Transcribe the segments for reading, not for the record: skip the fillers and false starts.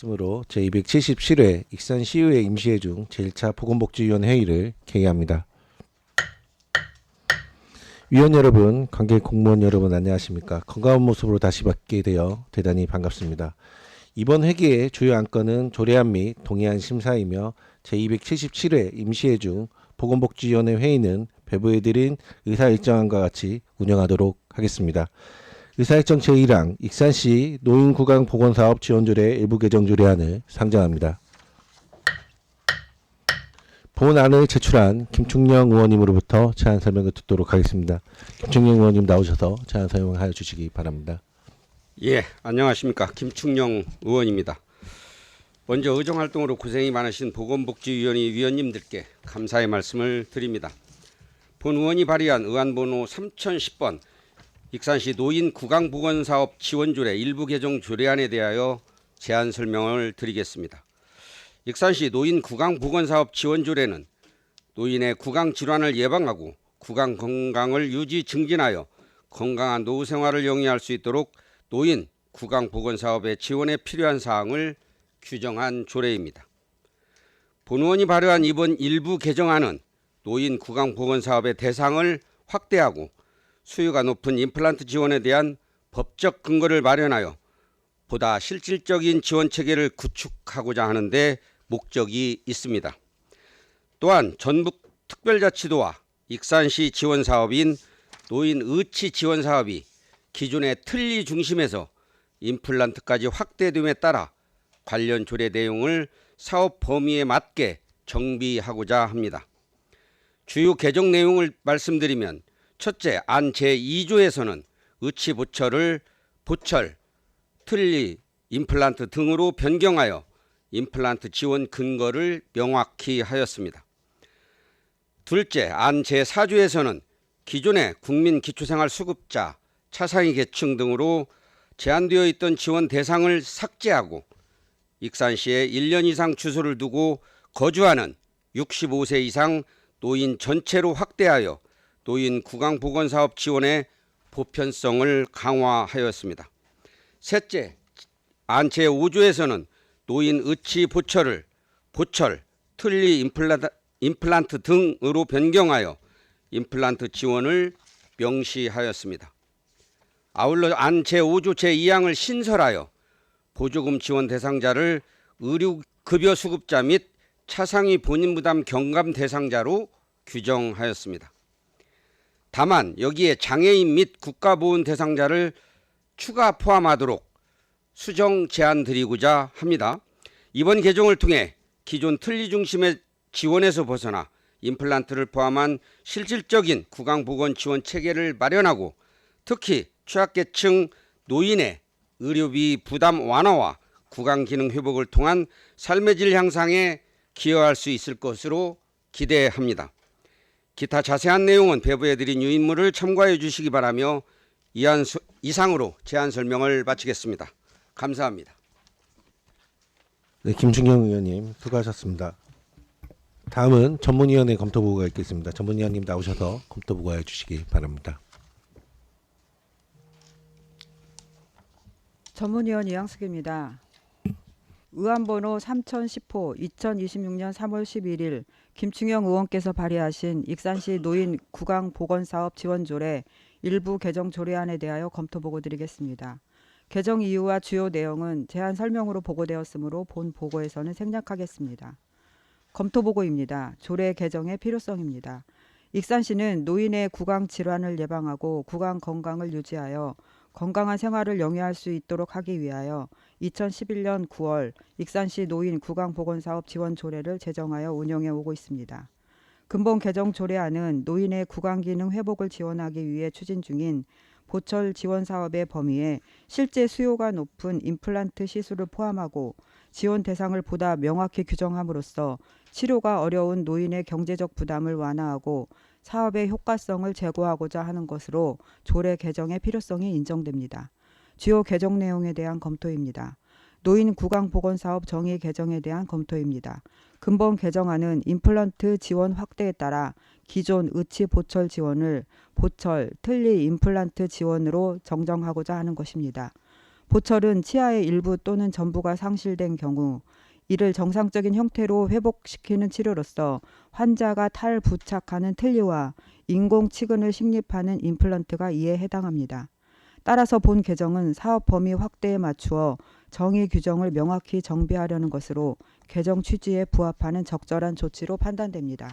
으로 제277회 익산시의회 임시회 중 제1차 보건복지위원 회의를 개의합니다. 위원 여러분, 관계 공무원 여러분 안녕하십니까? 건강한 모습으로 다시 뵙게 되어 대단히 반갑습니다. 이번 회기의 주요 안건은 조례안 및 동의안 심사이며 제277회 임시회 중 보건복지위원회 회의는 배부해드린 의사일정안과 같이 운영하도록 하겠습니다. 의사일정 제1항 익산시 노인구강보건사업 지원조례 일부 개정 조례안을 상정합니다. 본안을 제출한 김충영 의원님으로부터 제안 설명을 듣도록 하겠습니다. 김충영 의원님 나오셔서 제안 설명하여 주시기 바랍니다. 예, 안녕하십니까. 김충영 의원입니다. 먼저 의정활동으로 고생이 많으신 보건복지위원회 위원님들께 감사의 말씀을 드립니다. 본 의원이 발의한 의안번호 3010번 익산시 노인구강보건사업 지원조례 일부 개정 조례안에 대하여 제안 설명을 드리겠습니다. 익산시 노인구강보건사업 지원조례는 노인의 구강질환을 예방하고 구강 건강을 유지 증진하여 건강한 노후 생활을 영위할 수 있도록 노인 구강보건사업의 지원에 필요한 사항을 규정한 조례입니다. 본 의원이 발의한 이번 일부 개정안은 노인 구강보건사업의 대상을 확대하고 수요가 높은 임플란트 지원에 대한 법적 근거를 마련하여 보다 실질적인 지원 체계를 구축하고자 하는데 목적이 있습니다. 또한 전북특별자치도와 익산시 지원사업인 노인의치 지원사업이 기존의 틀니 중심에서 임플란트까지 확대됨에 따라 관련 조례 내용을 사업 범위에 맞게 정비하고자 합니다. 주요 개정 내용을 말씀드리면 첫째, 안 제2조에서는 의치 보철을 보철, 틀니, 임플란트 등으로 변경하여 임플란트 지원 근거를 명확히 하였습니다. 둘째, 안 제4조에서는 기존의 국민기초생활수급자, 차상위 계층 등으로 제한되어 있던 지원 대상을 삭제하고 익산시에 1년 이상 주소를 두고 거주하는 65세 이상 노인 전체로 확대하여 노인 구강보건사업 지원의 보편성을 강화하였습니다. 셋째, 안 제5조에서는 노인 의치 보철을 보철, 틀니 임플란트 등으로 변경하여 임플란트 지원을 명시하였습니다. 아울러 안 제5조 제2항을 신설하여 보조금 지원 대상자를 의료급여 수급자 및 차상위 본인부담 경감 대상자로 규정하였습니다. 다만 여기에 장애인 및 국가보훈 대상자를 추가 포함하도록 수정 제안 드리고자 합니다. 이번 개정을 통해 기존 틀니 중심의 지원에서 벗어나 임플란트를 포함한 실질적인 구강보건 지원 체계를 마련하고 특히 취약계층 노인의 의료비 부담 완화와 구강기능 회복을 통한 삶의 질 향상에 기여할 수 있을 것으로 기대합니다. 기타 자세한 내용은 배부해드린 유인물을 참고해 주시기 바라며 이상으로 제안 설명을 마치겠습니다. 감사합니다. 네, 김충영 의원님 수고하셨습니다. 다음은 전문위원회 검토보고가 있겠습니다. 전문위원님 나오셔서 검토보고해 주시기 바랍니다. 전문위원 이양숙입니다. 의안번호 3010호 2026년 3월 11일 김충영 의원께서 발의하신 익산시 노인 구강보건사업 지원조례 일부 개정 조례안에 대하여 검토보고 드리겠습니다. 개정 이유와 주요 내용은 제안 설명으로 보고되었으므로 본 보고에서는 생략하겠습니다. 검토보고입니다. 조례 개정의 필요성입니다. 익산시는 노인의 구강 질환을 예방하고 구강 건강을 유지하여 건강한 생활을 영위할 수 있도록 하기 위하여 2011년 9월 익산시 노인 구강보건사업 지원 조례를 제정하여 운영해 오고 있습니다. 근본 개정 조례안은 노인의 구강기능 회복을 지원하기 위해 추진 중인 보철 지원 사업의 범위에 실제 수요가 높은 임플란트 시술을 포함하고 지원 대상을 보다 명확히 규정함으로써 치료가 어려운 노인의 경제적 부담을 완화하고 사업의 효과성을 제고하고자 하는 것으로 조례 개정의 필요성이 인정됩니다. 주요 개정 내용에 대한 검토입니다. 노인 구강보건사업 정의 개정에 대한 검토입니다. 근본 개정안은 임플란트 지원 확대에 따라 기존 의치 보철 지원을 보철, 틀니 임플란트 지원으로 정정하고자 하는 것입니다. 보철은 치아의 일부 또는 전부가 상실된 경우 이를 정상적인 형태로 회복시키는 치료로서 환자가 탈부착하는 틀니와 인공 치근을 식립하는 임플란트가 이에 해당합니다. 따라서 본 개정은 사업 범위 확대에 맞추어 정의 규정을 명확히 정비하려는 것으로 개정 취지에 부합하는 적절한 조치로 판단됩니다.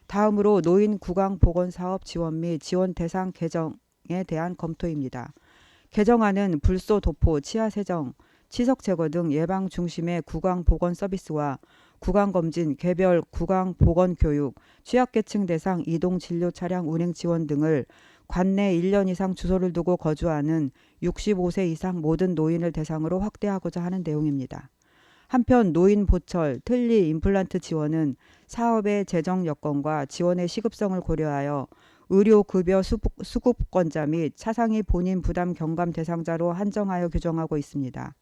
다음으로 노인 구강보건사업 지원 및 지원 대상 개정에 대한 검토입니다. 개정안은 불소 도포, 치아 세정, 치석 제거 등 예방 중심의 구강보건 서비스와 구강검진, 개별 구강보건교육, 취약계층 대상 이동진료 차량 운행 지원 등을 관내 1년 이상 주소를 두고 거주하는 65세 이상 모든 노인을 대상으로 확대하고자 하는 내용입니다. 한편 노인 보철, 틀니 임플란트 지원은 사업의 재정 여건과 지원의 시급성을 고려하여 의료급여 수급권자 및 차상위 본인 부담 경감 대상자로 한정하여 규정하고 있습니다.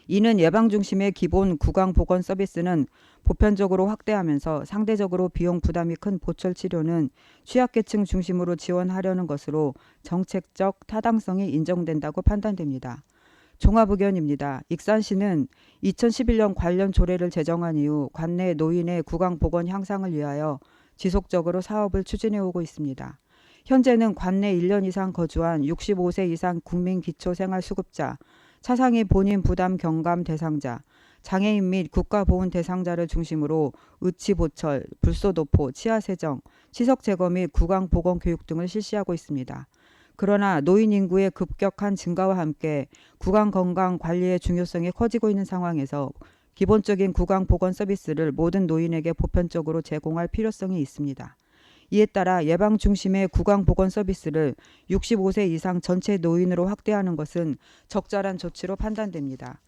이는 예방 중심의 기본 구강보건 서비스는 보편적으로 확대하면서 상대적으로 비용 부담이 큰 보철 치료는 취약계층 중심으로 지원하려는 것으로 정책적 타당성이 인정된다고 판단됩니다. 종합의견입니다. 익산시는 2011년 관련 조례를 제정한 이후 관내 노인의 구강보건 향상을 위하여 지속적으로 사업을 추진해 오고 있습니다. 현재는 관내 1년 이상 거주한 65세 이상 국민기초생활수급자, 차상위 본인 부담 경감 대상자, 장애인 및 국가보훈 대상자를 중심으로 의치보철, 불소도포, 치아세정, 치석 제거 및 구강보건교육 등을 실시하고 있습니다. 그러나 노인 인구의 급격한 증가와 함께 구강건강관리의 중요성이 커지고 있는 상황에서 기본적인 구강보건 서비스를 모든 노인에게 보편적으로 제공할 필요성이 있습니다. 이에 따라 예방 중심의 구강보건 서비스를 65세 이상 전체 노인으로 확대하는 것은 적절한 조치로 판단됩니다.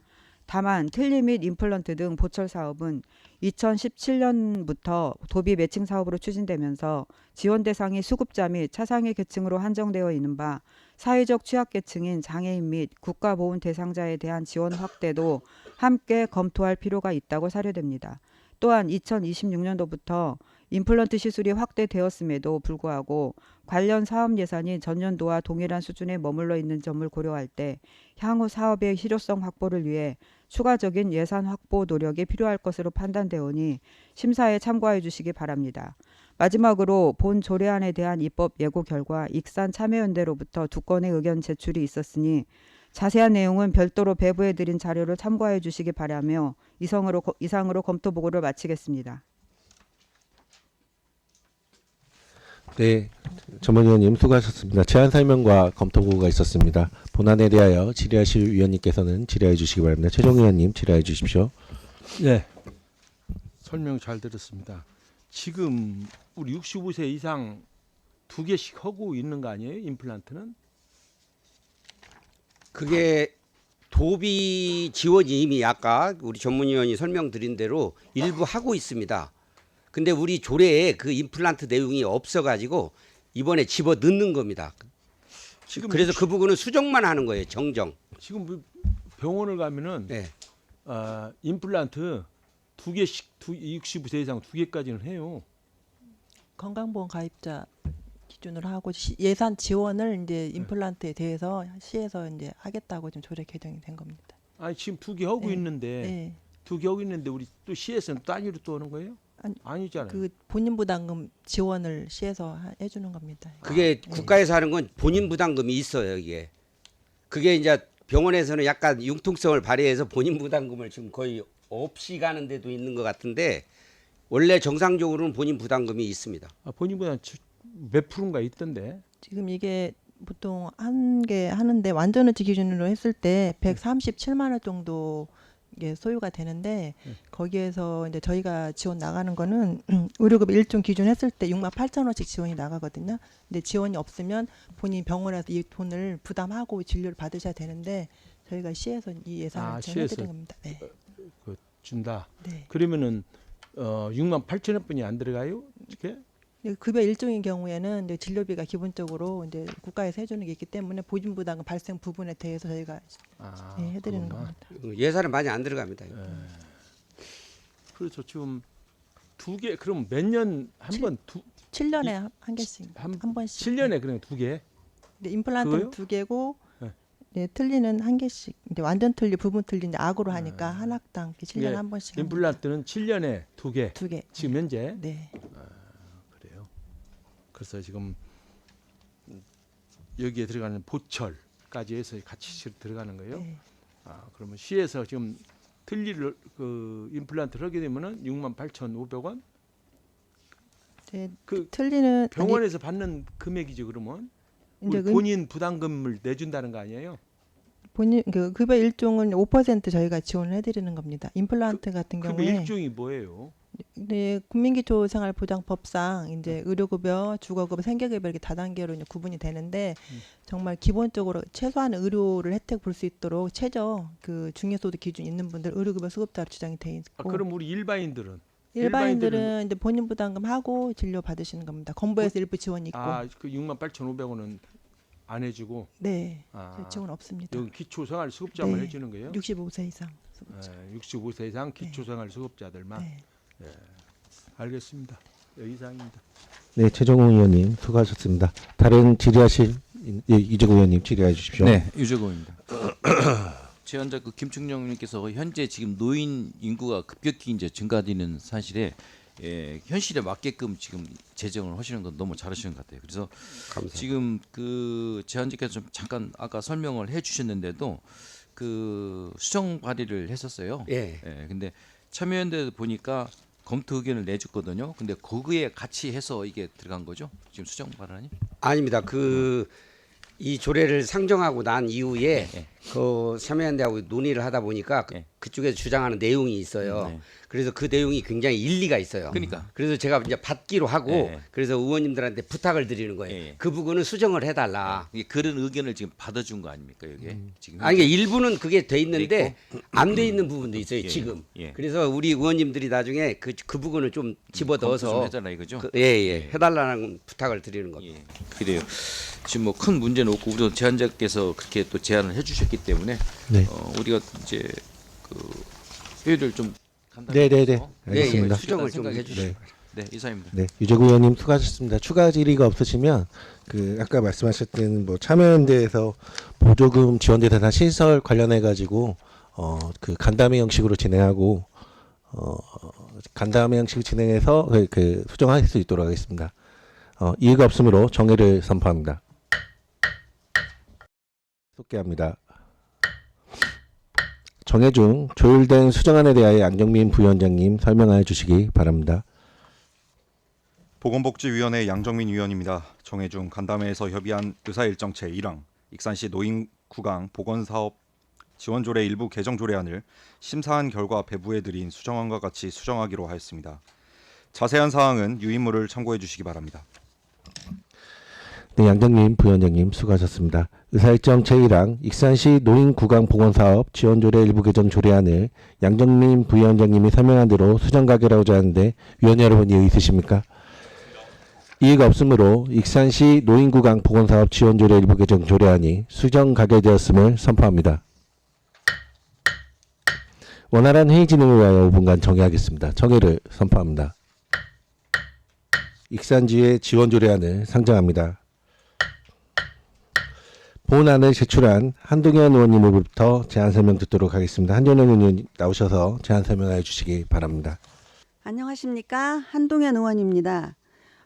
다만 틀니 및 임플란트 등 보철 사업은 2017년부터 도비 매칭 사업으로 추진되면서 지원 대상이 수급자 및 차상위 계층으로 한정되어 있는 바 사회적 취약계층인 장애인 및 국가보훈 대상자에 대한 지원 확대도 함께 검토할 필요가 있다고 사료됩니다. 또한 2026년도부터 임플란트 시술이 확대되었음에도 불구하고 관련 사업 예산이 전년도와 동일한 수준에 머물러 있는 점을 고려할 때 향후 사업의 실효성 확보를 위해 추가적인 예산 확보 노력이 필요할 것으로 판단되오니 심사에 참고해 주시기 바랍니다. 마지막으로 본 조례안에 대한 입법 예고 결과 익산 참여연대로부터 2건의 의견 제출이 있었으니 자세한 내용은 별도로 배부해 드린 자료를 참고해 주시기 바라며 이상으로 검토 보고를 마치겠습니다. 네, 전문 위원님 수고하셨습니다. 제안 설명과 검토 보고가 있었습니다. 본안에 대하여 질의하실 위원님께서는 질의해 주시기 바랍니다. 최종 위원님 질의해 주십시오. 네, 설명 잘 들었습니다. 지금 우리 65세 이상 2개씩 하고 있는 거 아니에요? 임플란트는? 그게 도비 지원이 이미 아까 우리 전문위원이 설명드린 대로 일부 하고 있습니다. 근데 우리 조례에 그 임플란트 내용이 없어가지고 이번에 집어 넣는 겁니다. 지금 그래서 그 부분은 수정만 하는 거예요. 정정. 지금 병원을 가면은 네. 임플란트 2개씩 65세 이상 2개까지는 해요. 건강보험 가입자 기준으로 하고 예산 지원을 이제 임플란트에 대해서 시에서 이제 하겠다고 지금 조례 개정이 된 겁니다. 아니 지금 2개 하고 네. 있는데 네. 2개 하고 있는데 우리 또 시에서는 단위로 또 하는 거예요? 아니잖아요. 그 본인 부담금 지원을 시에서 해주는 겁니다. 그게 국가에서 하는 건 본인 부담금이 있어요. 이게. 그게 이제 병원에서는 약간 융통성을 발휘해서 본인 부담금을 지금 거의 없이 가는 데도 있는 것 같은데 원래 정상적으로는 본인 부담금이 있습니다. 본인보다 몇 프로인가 있던데. 지금 이게 보통 한 개 하는데 완전어치 기준으로 했을 때 137만 원 정도 이게 소요가 되는데 거기에서 이제 저희가 지원 나가는 거는 의료급 1종 기준 했을 때 6만 8천 원씩 지원이 나가거든요. 근데 지원이 없으면 본인 병원에서 이 돈을 부담하고 진료를 받으셔야 되는데 저희가 시에서 이 예산을 지원해드린 겁니다. 네. 그 준다. 네. 그러면은 6만 8천 원뿐이 안 들어가요? 이렇게? 급여 일종인 경우에는 이제 진료비가 기본적으로 이제 국가에서 해주는 게 있기 때문에 보증 부담금 발생 부분에 대해서 저희가 해드리는 그렇구나. 겁니다. 예산은 많이 안 들어갑니다. 그래서 지금 2개 그럼 몇 년 한 번 7년에 한 개씩 한 한 번씩. 7년에 그냥 2개. 근데 임플란트는 그거요? 2개고 네. 네, 틀니는 한 개씩. 이제 완전 틀니, 부분 틀니 이제 악으로 하니까 한 학당 7년에 예, 한 번씩. 임플란트는 7년에 2개. 2개. 지금 현재 네. 그래요. 그래서 지금 여기에 들어가는 보철까지 해서 같이 들어가는 거예요. 네. 그러면 시에서 지금 틀니를 그 임플란트를 하게 되면은 68,500원. 네, 그 틀니는 병원에서 받는 금액이죠. 그러면 이제 우리 본인 부담금을 내준다는 거 아니에요? 본인 그 급여 일종은 5% 저희가 지원을 해드리는 겁니다. 임플란트 같은 그 경우에 일종이 뭐예요? 네, 국민기초생활보장법상 이제 의료급여, 주거급여, 생계급여 이렇게 다단계로 이제 구분이 되는데 정말 기본적으로 최소한 의료를 혜택 볼 수 있도록 최저 그 중위소득 기준 있는 분들 의료급여 수급자로 지정이 돼 있고 그럼 우리 일반인들은 일반인들은 이제 본인 부담금 하고 진료 받으시는 겁니다. 건보에서 일부 지원이 있고 그 68,500원은 안 해주고 네, 아, 지원 없습니다. 여기 기초생활 수급자만 네, 해주는 거예요? 65세 이상. 65세 이상 기초생활 수급자들만. 네. 알겠습니다. 이상입니다. 네, 최종훈 의원님 수고하셨습니다. 다른 질의하실 이재구 의원님 질의해 주십시오. 네, 유재공입니다. 제안자 그 김충령님께서 현재 지금 노인 인구가 급격히 이제 증가되는 사실에 현실에 맞게끔 지금 재정을 하시는 건 너무 잘하시는 것 같아요. 그래서 감사합니다. 지금 그 제안자께서 좀 잠깐 아까 설명을 해주셨는데도 그 수정 발의를 했었어요. 예. 근데 참여연대 보니까 검토 의견을 내줬거든요. 근데 거기에 같이 해서 이게 들어간 거죠? 지금 수정 발언이? 아닙니다. 이 조례를 상정하고 난 이후에 예. 그 참여연대하고 논의를 하다 보니까 예. 그쪽에서 주장하는 내용이 있어요. 네. 그래서 그 내용이 굉장히 일리가 있어요. 그러니까. 그래서 제가 이제 받기로 하고 예. 그래서 의원님들한테 부탁을 드리는 거예요. 예. 그 부분은 수정을 해달라. 이게 그런 의견을 지금 받아준 거 아닙니까 여기? 지금 아니 이게 일부는 그게 돼 있는데 돼 안 돼 있는 부분도 있어요. 예, 지금. 예. 그래서 우리 의원님들이 나중에 그 부분을 좀 검토 좀 집어넣어서 해달라 이거죠? 해달라는 부탁을 드리는 겁니다. 예, 그래요. 지금 뭐 큰 문제는 없고 우리 제안자께서 그렇게 또 제안을 해주셨기 때문에 네. 우리가 이제 그 회의를 좀 네, 네, 네. 간단히 알겠습니다. 수정을 좀 생각이 해주시죠. 네, 이상입니다. 네, 유재구 의원님 수고하셨습니다. 추가 질의가 없으시면 그 아까 말씀하셨던 뭐 참여연대에서 보조금 지원대 대상 시설 관련해 가지고 그 간담회 형식으로 진행하고 간담회 형식 진행해서 그 수정할 수 있도록 하겠습니다. 이의가 없으므로 정회를 선포합니다. 속개합니다. 정회 중 조율된 수정안에 대하여 양정민 부위원장님 설명해 주시기 바랍니다. 보건복지위원회 양정민 위원입니다. 정회 중 간담회에서 협의한 의사일정 제1항 익산시 노인구강 보건사업 지원조례 일부 개정조례안을 심사한 결과 배부해드린 수정안과 같이 수정하기로 하였습니다. 자세한 사항은 유인물을 참고해 주시기 바랍니다. 네, 양정민 부위원장님 수고하셨습니다. 의사일정 제1항 익산시 노인구강보건사업 지원조례 일부 개정 조례안을 양정민 부위원장님이 설명한 대로 수정 가결하고자 하는데 위원 여러분 이의 있으십니까? 이의가 없으므로 익산시 노인구강보건사업 지원조례 일부 개정 조례안이 수정 가결되었음을 선포합니다. 원활한 회의 진행을 위하여 5분간 정회하겠습니다. 정회를 선포합니다. 익산지의 지원조례안을 상정합니다. 본안을 제출한 한동현 의원님으로부터 제안 설명 듣도록 하겠습니다. 한동현 의원님 나오셔서 제안 설명해 주시기 바랍니다. 안녕하십니까, 한동현 의원입니다.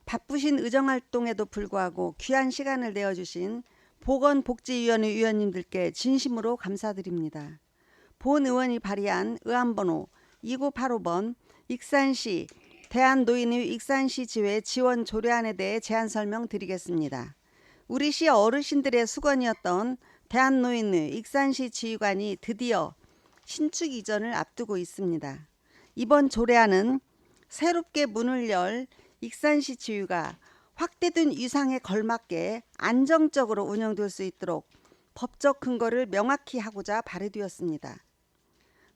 바쁘신 의정활동에도 불구하고 귀한 시간을 내어주신 보건복지위원회 위원님들께 진심으로 감사드립니다. 본 의원이 발의한 의안번호 2985번 익산시 대한노인의 익산시 지회 지원 조례안에 대해 제안 설명드리겠습니다. 우리 시 어르신들의 수건이었던 대한노인의 익산시 지휘관이 드디어 신축 이전을 앞두고 있습니다. 이번 조례안은 새롭게 문을 열 익산시 지휘가 확대된 위상에 걸맞게 안정적으로 운영될 수 있도록 법적 근거를 명확히 하고자 발의되었습니다.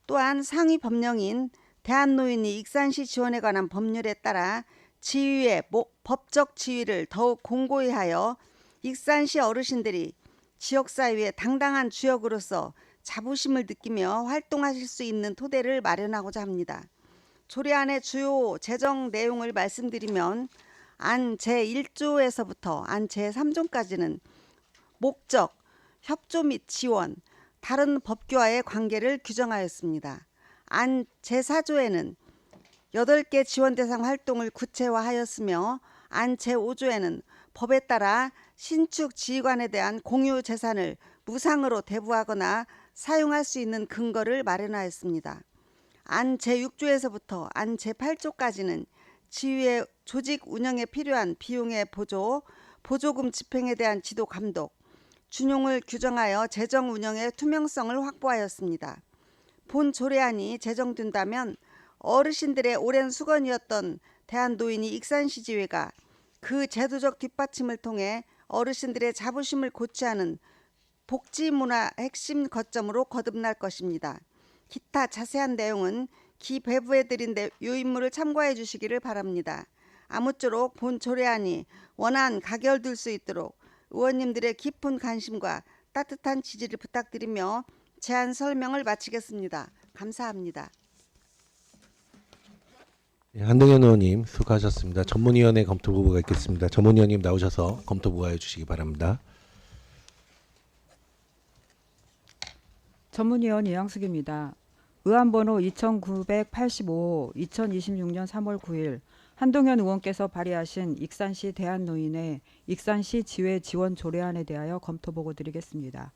또한 상위 법령인 대한노인이 익산시 지원에 관한 법률에 따라 지휘의 법적 지위를 더욱 공고히 하여 익산시 어르신들이 지역사회의 당당한 주역으로서 자부심을 느끼며 활동하실 수 있는 토대를 마련하고자 합니다. 조례안의 주요 재정 내용을 말씀드리면 안 제1조에서부터 안 제3조까지는 목적, 협조 및 지원, 다른 법규와의 관계를 규정하였습니다. 안 제4조에는 8개 지원 대상 활동을 구체화하였으며 안 제5조에는 법에 따라 신축 지휘관에 대한 공유 재산을 무상으로 대부하거나 사용할 수 있는 근거를 마련하였습니다. 안 제6조에서부터 안 제8조까지는 지휘의 조직 운영에 필요한 비용의 보조, 보조금 집행에 대한 지도 감독, 준용을 규정하여 재정 운영의 투명성을 확보하였습니다. 본 조례안이 제정된다면 어르신들의 오랜 수건이었던 대한노인이 익산시 지회가 그 제도적 뒷받침을 통해 어르신들의 자부심을 고취하는 복지문화 핵심 거점으로 거듭날 것입니다. 기타 자세한 내용은 기 배부해드린 요인물을 참고해 주시기를 바랍니다. 아무쪼록 본 조례안이 원안 가결될 수 있도록 의원님들의 깊은 관심과 따뜻한 지지를 부탁드리며 제안 설명을 마치겠습니다. 감사합니다. 예, 한동현 의원님 수고하셨습니다. 전문위원회 검토 보고가 있겠습니다. 전문위원님 나오셔서 검토 보고해 주시기 바랍니다. 전문위원 이양숙입니다. 의안번호 2985 2026년 3월 9일 한동현 의원께서 발의하신 익산시 대한노인의 익산시 지회 지원 조례안에 대하여 검토 보고 드리겠습니다.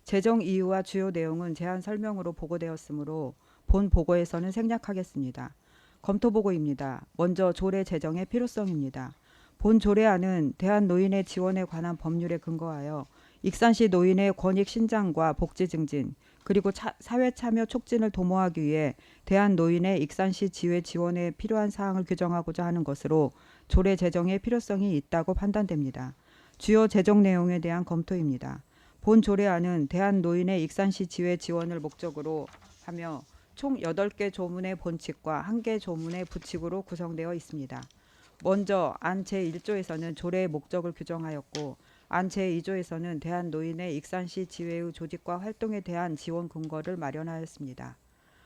제정 이유와 주요 내용은 제안 설명으로 보고되었으므로 본 보고에서는 생략하겠습니다. 검토 보고입니다. 먼저 조례 제정의 필요성입니다. 본 조례안은 대한노인의 지원에 관한 법률에 근거하여 익산시 노인의 권익 신장과 복지 증진 그리고 사회 참여 촉진을 도모하기 위해 대한노인의 익산시 지회 지원에 필요한 사항을 규정하고자 하는 것으로 조례 제정의 필요성이 있다고 판단됩니다. 주요 제정 내용에 대한 검토입니다. 본 조례안은 대한노인의 익산시 지회 지원을 목적으로 하며 총 8개 조문의 본칙과 1개 조문의 부칙으로 구성되어 있습니다. 먼저 안 제1조에서는 조례의 목적을 규정하였고 안 제2조에서는 대한노인의 익산시 지회의 조직과 활동에 대한 지원 근거를 마련하였습니다.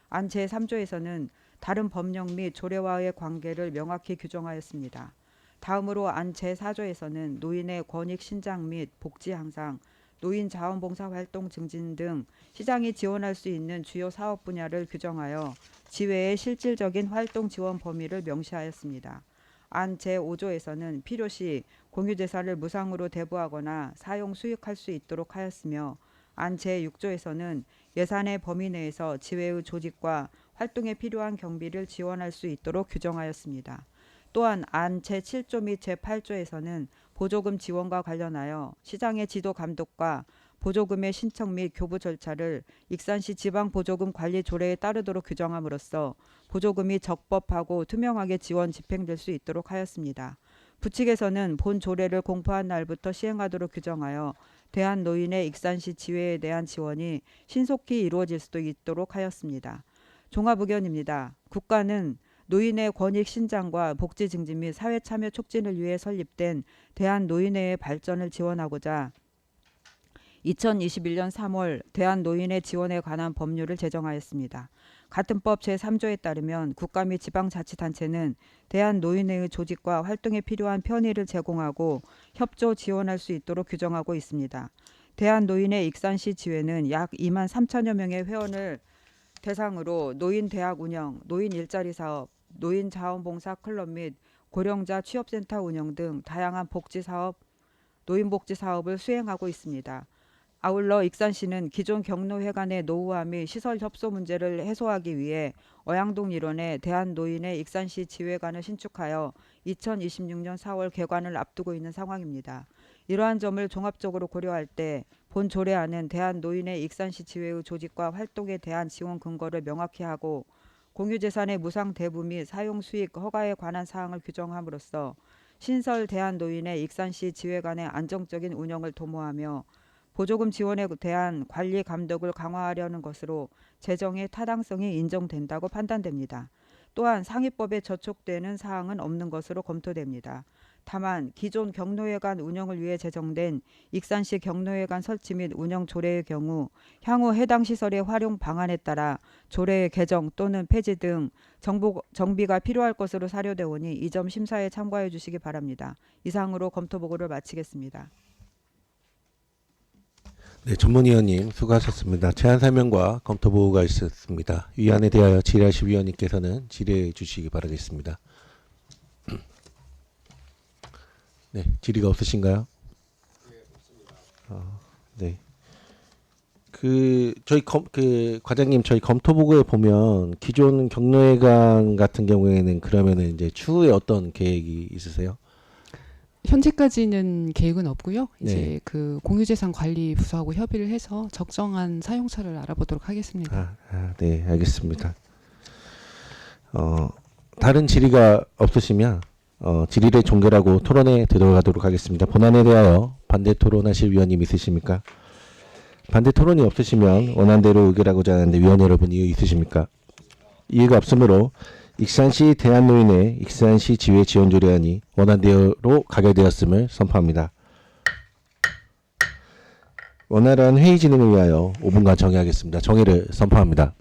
안 제3조에서는 다른 법령 및 조례와의 관계를 명확히 규정하였습니다. 다음으로 안 제4조에서는 노인의 권익 신장 및 복지 향상, 노인 자원봉사 활동 증진 등 시장이 지원할 수 있는 주요 사업 분야를 규정하여 지회의 실질적인 활동 지원 범위를 명시하였습니다. 안 제5조에서는 필요시 공유재산을 무상으로 대부하거나 사용 수익할 수 있도록 하였으며 안 제6조에서는 예산의 범위 내에서 지회의 조직과 활동에 필요한 경비를 지원할 수 있도록 규정하였습니다. 또한 안 제7조 및 제8조에서는 보조금 지원과 관련하여 시장의 지도 감독과 보조금의 신청 및 교부 절차를 익산시 지방보조금 관리 조례에 따르도록 규정함으로써 보조금이 적법하고 투명하게 지원 집행될 수 있도록 하였습니다. 부칙에서는 본 조례를 공포한 날부터 시행하도록 규정하여 대한노인의 익산시 지회에 대한 지원이 신속히 이루어질 수도 있도록 하였습니다. 종합의견입니다. 국가는 노인의 권익 신장과 복지 증진 및 사회 참여 촉진을 위해 설립된 대한노인회의 발전을 지원하고자 2021년 3월 대한노인의 지원에 관한 법률을 제정하였습니다. 같은 법 제3조에 따르면 국가 및 지방자치단체는 대한노인회의 조직과 활동에 필요한 편의를 제공하고 협조 지원할 수 있도록 규정하고 있습니다. 대한노인의 익산시 지회는 약 2만 3천여 명의 회원을 대상으로 노인 대학 운영, 노인 일자리 사업, 노인 자원봉사 클럽 및 고령자 취업센터 운영 등 다양한 복지사업, 노인복지사업을 수행하고 있습니다. 아울러 익산시는 기존 경로회관의 노후화 및 시설 협소 문제를 해소하기 위해 어양동 일원에 대한노인의 익산시 지회관을 신축하여 2026년 4월 개관을 앞두고 있는 상황입니다. 이러한 점을 종합적으로 고려할 때 본 조례안은 대한노인의 익산시 지회의 조직과 활동에 대한 지원 근거를 명확히 하고 공유재산의 무상 대부 및 사용 수익 허가에 관한 사항을 규정함으로써 신설 대한노인의 익산시 지회관의 안정적인 운영을 도모하며 보조금 지원에 대한 관리 감독을 강화하려는 것으로 제정의 타당성이 인정된다고 판단됩니다. 또한 상위법에 저촉되는 사항은 없는 것으로 검토됩니다. 다만 기존 경로회관 운영을 위해 제정된 익산시 경로회관 설치 및 운영 조례의 경우 향후 해당 시설의 활용 방안에 따라 조례의 개정 또는 폐지 등 정비가 필요할 것으로 사료되오니 이 점 심사에 참고해 주시기 바랍니다. 이상으로 검토 보고를 마치겠습니다. 네, 전문위원님 수고하셨습니다. 제안 설명과 검토 보고가 있었습니다. 위안에 대하여 질의하실 위원님께서는 질의해 주시기 바라겠습니다. 네, 질의가 없으신가요? 네. 과장님 저희 검토 보고에 보면 기존 경로회관 같은 경우에는 그러면은 이제 추후에 어떤 계획이 있으세요? 현재까지는 계획은 없고요. 이제 네. 그 공유재산 관리 부서하고 협의를 해서 적정한 사용처를 알아보도록 하겠습니다. 네, 알겠습니다. 다른 질의가 없으시면 질의를 종결하고 토론에 들어가도록 하겠습니다. 본안에 대하여 반대 토론하실 위원님 있으십니까? 반대 토론이 없으시면 원안대로 의결하고자 하는데 위원 여러분 이의 있으십니까? 이의가 없으므로 익산시 대한노인회 익산시 지회 지원 조례안이 원안대로 가결되었음을 선포합니다. 원활한 회의 진행을 위하여 5분간 정회하겠습니다. 정회를 선포합니다.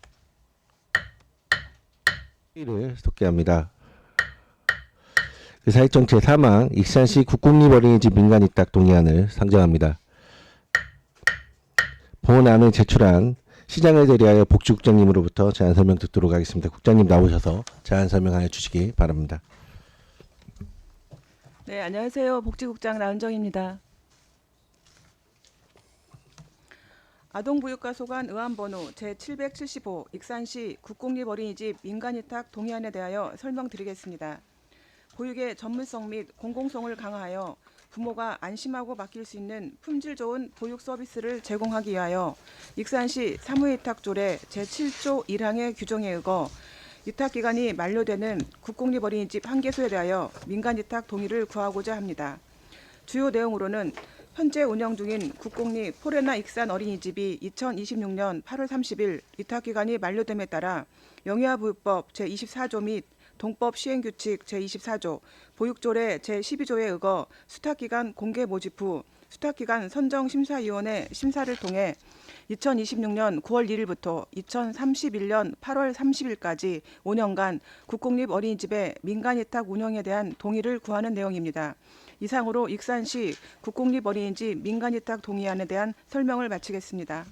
회의를 속개합니다. 의사일정 제4항 익산시 국공립 어린이집 민간위탁 동의안을 상정합니다. 본안을 제출한 시장을 대리하여 복지국장님으로부터 제안 설명 듣도록 하겠습니다. 국장님 나오셔서 제안 설명하여 주시기 바랍니다. 네, 안녕하세요. 복지국장 나은정입니다. 아동보육과 소관 의안번호 제775 익산시 국공립어린이집 민간위탁 동의안에 대하여 설명드리겠습니다. 보육의 전문성 및 공공성을 강화하여 부모가 안심하고 맡길 수 있는 품질 좋은 보육 서비스를 제공하기 위하여 익산시 사무위탁조례 제7조 1항의 규정에 의거 위탁기간이 만료되는 국공립어린이집 1개소에 대하여 민간위탁 동의를 구하고자 합니다. 주요 내용으로는 현재 운영 중인 국공립 포레나 익산 어린이집이 2026년 8월 30일 위탁기간이 만료됨에 따라 영유아보육법 제24조 및 동법 시행규칙 제24조, 보육조례 제12조에 의거 수탁기간 공개 모집 후 수탁기간 선정심사위원회 심사를 통해 2026년 9월 1일부터 2031년 8월 30일까지 5년간 국공립 어린이집의 민간위탁 운영에 대한 동의를 구하는 내용입니다. 이상으로 익산시 국공립 어린이집 민간위탁 동의안에 대한 설명을 마치겠습니다.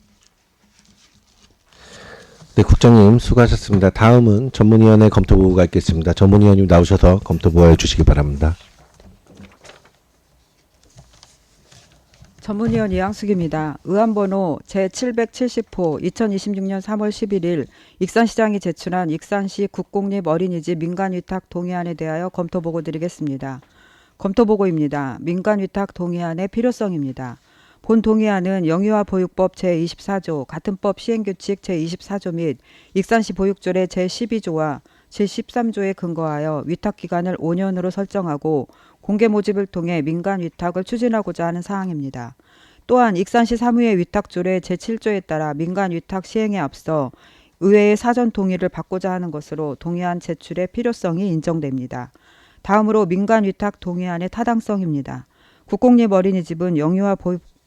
네, 국장님 수고하셨습니다. 다음은 전문위원회 검토 보고가 있겠습니다. 전문위원님 나오셔서 검토 보고해 주시기 바랍니다. 전문위원 이양숙입니다. 의안번호 제770호 2026년 3월 11일 익산시장이 제출한 익산시 국공립 어린이집 민간위탁 동의안에 대하여 검토 보고 드리겠습니다. 검토 보고입니다. 민간위탁 동의안의 필요성입니다. 본 동의안은 영유아보육법 제24조, 같은 법 시행규칙 제24조 및 익산시 보육조례 제12조와 제13조에 근거하여 위탁기간을 5년으로 설정하고 공개 모집을 통해 민간 위탁을 추진하고자 하는 사항입니다. 또한 익산시 사무회 위탁조례 제7조에 따라 민간 위탁 시행에 앞서 의회의 사전 동의를 받고자 하는 것으로 동의안 제출의 필요성이 인정됩니다. 다음으로 민간 위탁 동의안의 타당성입니다. 국공립 어린이집은 영유아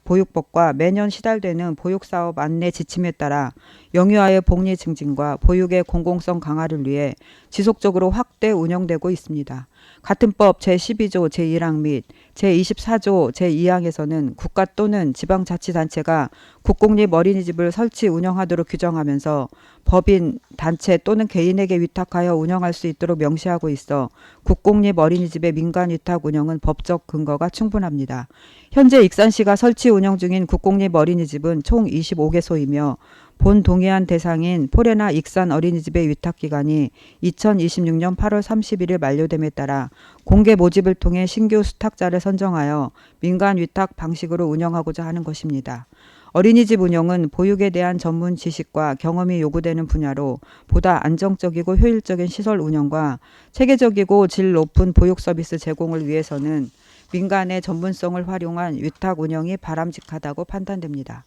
보육법과 매년 시달되는 보육사업 안내 지침에 따라 영유아의 복리 증진과 보육의 공공성 강화를 위해 지속적으로 확대 운영되고 있습니다. 같은 법 제12조 제1항 및 제24조 제2항에서는 국가 또는 지방자치단체가 국공립 어린이집을 설치 운영하도록 규정하면서 법인, 단체 또는 개인에게 위탁하여 운영할 수 있도록 명시하고 있어 국공립 어린이집의 민간 위탁 운영은 법적 근거가 충분합니다. 현재 익산시가 설치 운영 중인 국공립 어린이집은 총 25개소이며 본 동의안 대상인 포레나 익산 어린이집의 위탁기간이 2026년 8월 31일 만료됨에 따라 공개 모집을 통해 신규 수탁자를 선정하여 민간 위탁 방식으로 운영하고자 하는 것입니다. 어린이집 운영은 보육에 대한 전문 지식과 경험이 요구되는 분야로 보다 안정적이고 효율적인 시설 운영과 체계적이고 질 높은 보육 서비스 제공을 위해서는 민간의 전문성을 활용한 위탁 운영이 바람직하다고 판단됩니다.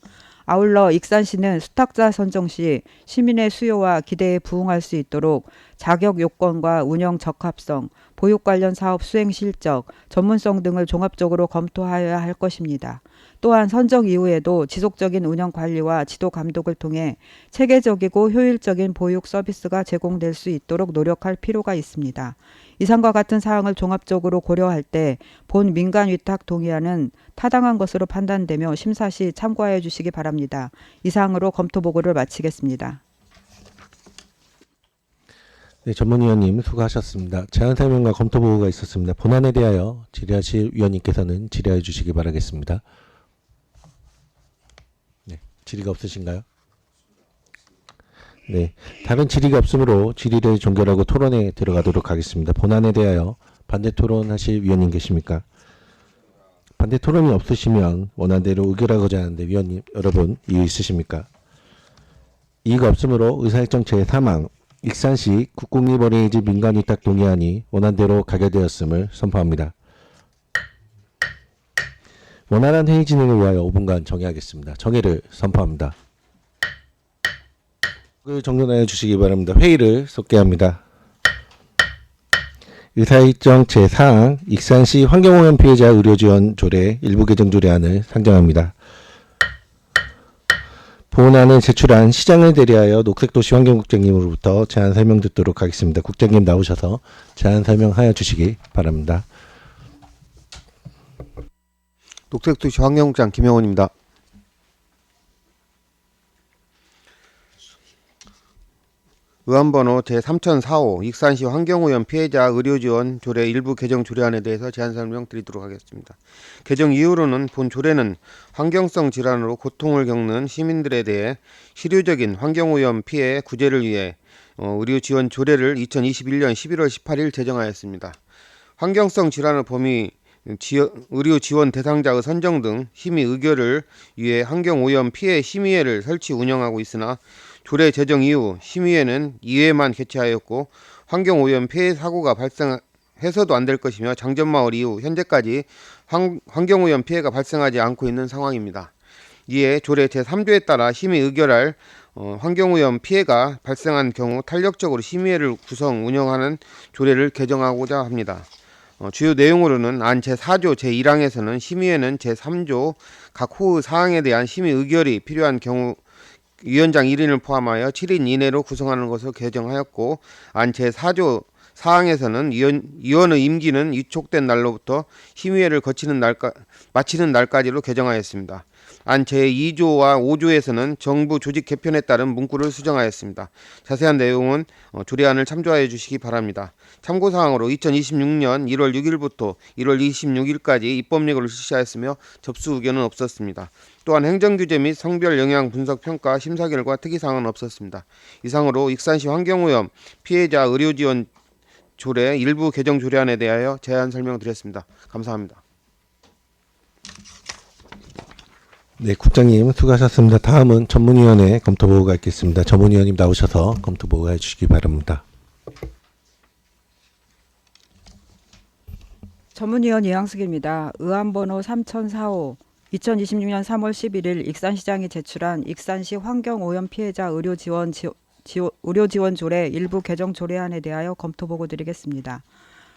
아울러 익산시는 수탁자 선정 시 시민의 수요와 기대에 부응할 수 있도록 자격 요건과 운영 적합성, 보육 관련 사업 수행 실적, 전문성 등을 종합적으로 검토하여야 할 것입니다. 또한 선정 이후에도 지속적인 운영 관리와 지도 감독을 통해 체계적이고 효율적인 보육 서비스가 제공될 수 있도록 노력할 필요가 있습니다. 이상과 같은 사항을 종합적으로 고려할 때 본 민간 위탁 동의안은 타당한 것으로 판단되며 심사 시 참고하여 주시기 바랍니다. 이상으로 검토 보고를 마치겠습니다. 네, 전문위원님 수고하셨습니다. 제안 설명과 검토 보고가 있었습니다. 본안에 대하여 질의하실 위원님께서는 질의해 주시기 바라겠습니다. 네, 질의가 없으신가요? 네, 다른 질의가 없으므로 질의를 종결하고 토론에 들어가도록 하겠습니다. 본안에 대하여 반대 토론하실 위원님 계십니까? 반대 토론이 없으시면 원안대로 의결하고자 하는데 위원님 여러분 이유 있으십니까? 이의가 없으므로 의사일정 제3항 익산시 국공립어린이집 민간위탁 동의안이 원안대로 가결되었음을 선포합니다. 원활한 회의 진행을 위하여 5분간 정회하겠습니다. 정회를 선포합니다. 정돈하여 주시기 바랍니다. 회의를 속개합니다. 의사일정 제4항 익산시 환경오염 피해자 의료지원 조례 일부 개정 조례안을 상정합니다. 본안을 제출한 시장을 대리하여 녹색도시 환경국장님으로부터 제안 설명 듣도록 하겠습니다. 국장님 나오셔서 제안 설명하여 주시기 바랍니다. 녹색도시 환경국장 김영원입니다. 의안번호 제3004호 익산시 환경오염 피해자 의료지원 조례 일부 개정 조례안에 대해서 제안 설명 드리도록 하겠습니다. 개정 이후로는 본 조례는 환경성 질환으로 고통을 겪는 시민들에 대해 실효적인 환경오염 피해 구제를 위해 의료지원 조례를 2021년 11월 18일 제정하였습니다. 환경성 질환의 범위, 의료 지원 대상자의 선정 등 심의 의결을 위해 환경오염 피해 심의회를 설치 운영하고 있으나 조례 제정 이후 심의회는 2회만 개최하였고 환경오염 피해 사고가 발생해서도 안 될 것이며 장전마을 이후 현재까지 환경오염 피해가 발생하지 않고 있는 상황입니다. 이에 조례 제3조에 따라 심의 의결할 환경오염 피해가 발생한 경우 탄력적으로 심의회를 구성 운영하는 조례를 개정하고자 합니다. 주요 내용으로는 안 제4조 제1항에서는 심의회는 제3조 각 호의 사항에 대한 심의 의결이 필요한 경우 위원장 1인을 포함하여 7인 이내로 구성하는 것을 개정하였고 안 제4조 사항에서는 위원의 임기는 위촉된 날로부터 심의회를 마치는 날까지로 개정하였습니다. 안 제2조와 5조에서는 정부 조직 개편에 따른 문구를 수정하였습니다. 자세한 내용은 조례안을 참조하여 주시기 바랍니다. 참고사항으로 2026년 1월 6일부터 1월 26일까지 입법예고를 실시하였으며 접수 의견은 없었습니다. 또한 행정규제 및 성별 영향 분석 평가 심사 결과 특이사항은 없었습니다. 이상으로 익산시 환경오염 피해자 의료지원 조례 일부 개정 조례안에 대하여 제안 설명드렸습니다. 감사합니다. 네, 국장님 수고하셨습니다. 다음은 전문위원회 검토보고가 있겠습니다. 전문위원님 나오셔서 검토보고해 주시기 바랍니다. 전문위원 이항숙입니다. 의안번호 3004호 2026년 3월 11일 익산시장이 제출한 익산시 환경오염 피해자 의료지원 조례 일부 개정 조례안에 대하여 검토보고 드리겠습니다.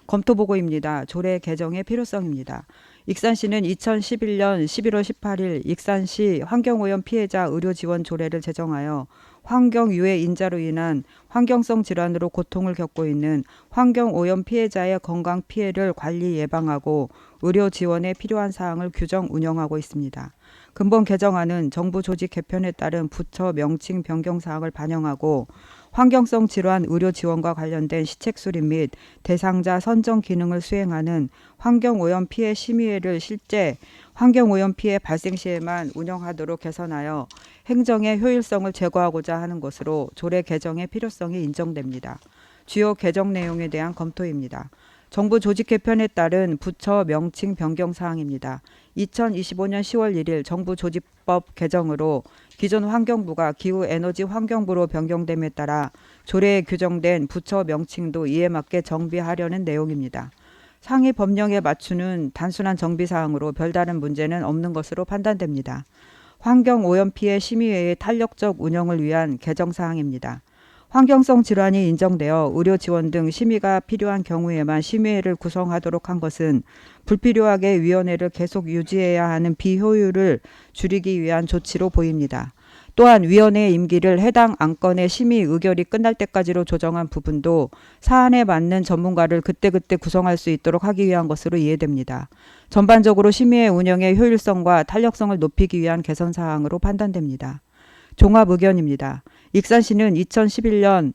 검토보고입니다. 조례 개정의 필요성입니다. 익산시는 2011년 11월 18일 익산시 환경오염 피해자 의료지원 조례를 제정하여 환경유해 인자로 인한 환경성 질환으로 고통을 겪고 있는 환경오염 피해자의 건강 피해를 관리 예방하고 의료 지원에 필요한 사항을 규정 운영하고 있습니다. 근본 개정안은 정부 조직 개편에 따른 부처 명칭 변경 사항을 반영하고 환경성 질환 의료 지원과 관련된 시책 수립 및 대상자 선정 기능을 수행하는 환경오염 피해 심의회를 실제 환경오염 피해 발생 시에만 운영하도록 개선하여 행정의 효율성을 제고하고자 하는 것으로 조례 개정의 필요성이 인정됩니다. 주요 개정 내용에 대한 검토입니다. 정부 조직 개편에 따른 부처 명칭 변경 사항입니다. 2025년 10월 1일 정부 조직법 개정으로 기존 환경부가 기후에너지 환경부로 변경됨에 따라 조례에 규정된 부처 명칭도 이에 맞게 정비하려는 내용입니다. 상위 법령에 맞추는 단순한 정비 사항으로 별다른 문제는 없는 것으로 판단됩니다. 환경오염 피해 심의회의 탄력적 운영을 위한 개정 사항입니다. 환경성 질환이 인정되어 의료 지원 등 심의가 필요한 경우에만 심의회를 구성하도록 한 것은 불필요하게 위원회를 계속 유지해야 하는 비효율을 줄이기 위한 조치로 보입니다. 또한 위원회의 임기를 해당 안건의 심의 의결이 끝날 때까지로 조정한 부분도 사안에 맞는 전문가를 그때그때 구성할 수 있도록 하기 위한 것으로 이해됩니다. 전반적으로 심의회 운영의 효율성과 탄력성을 높이기 위한 개선 사항으로 판단됩니다. 종합 의견입니다. 익산시는 2021년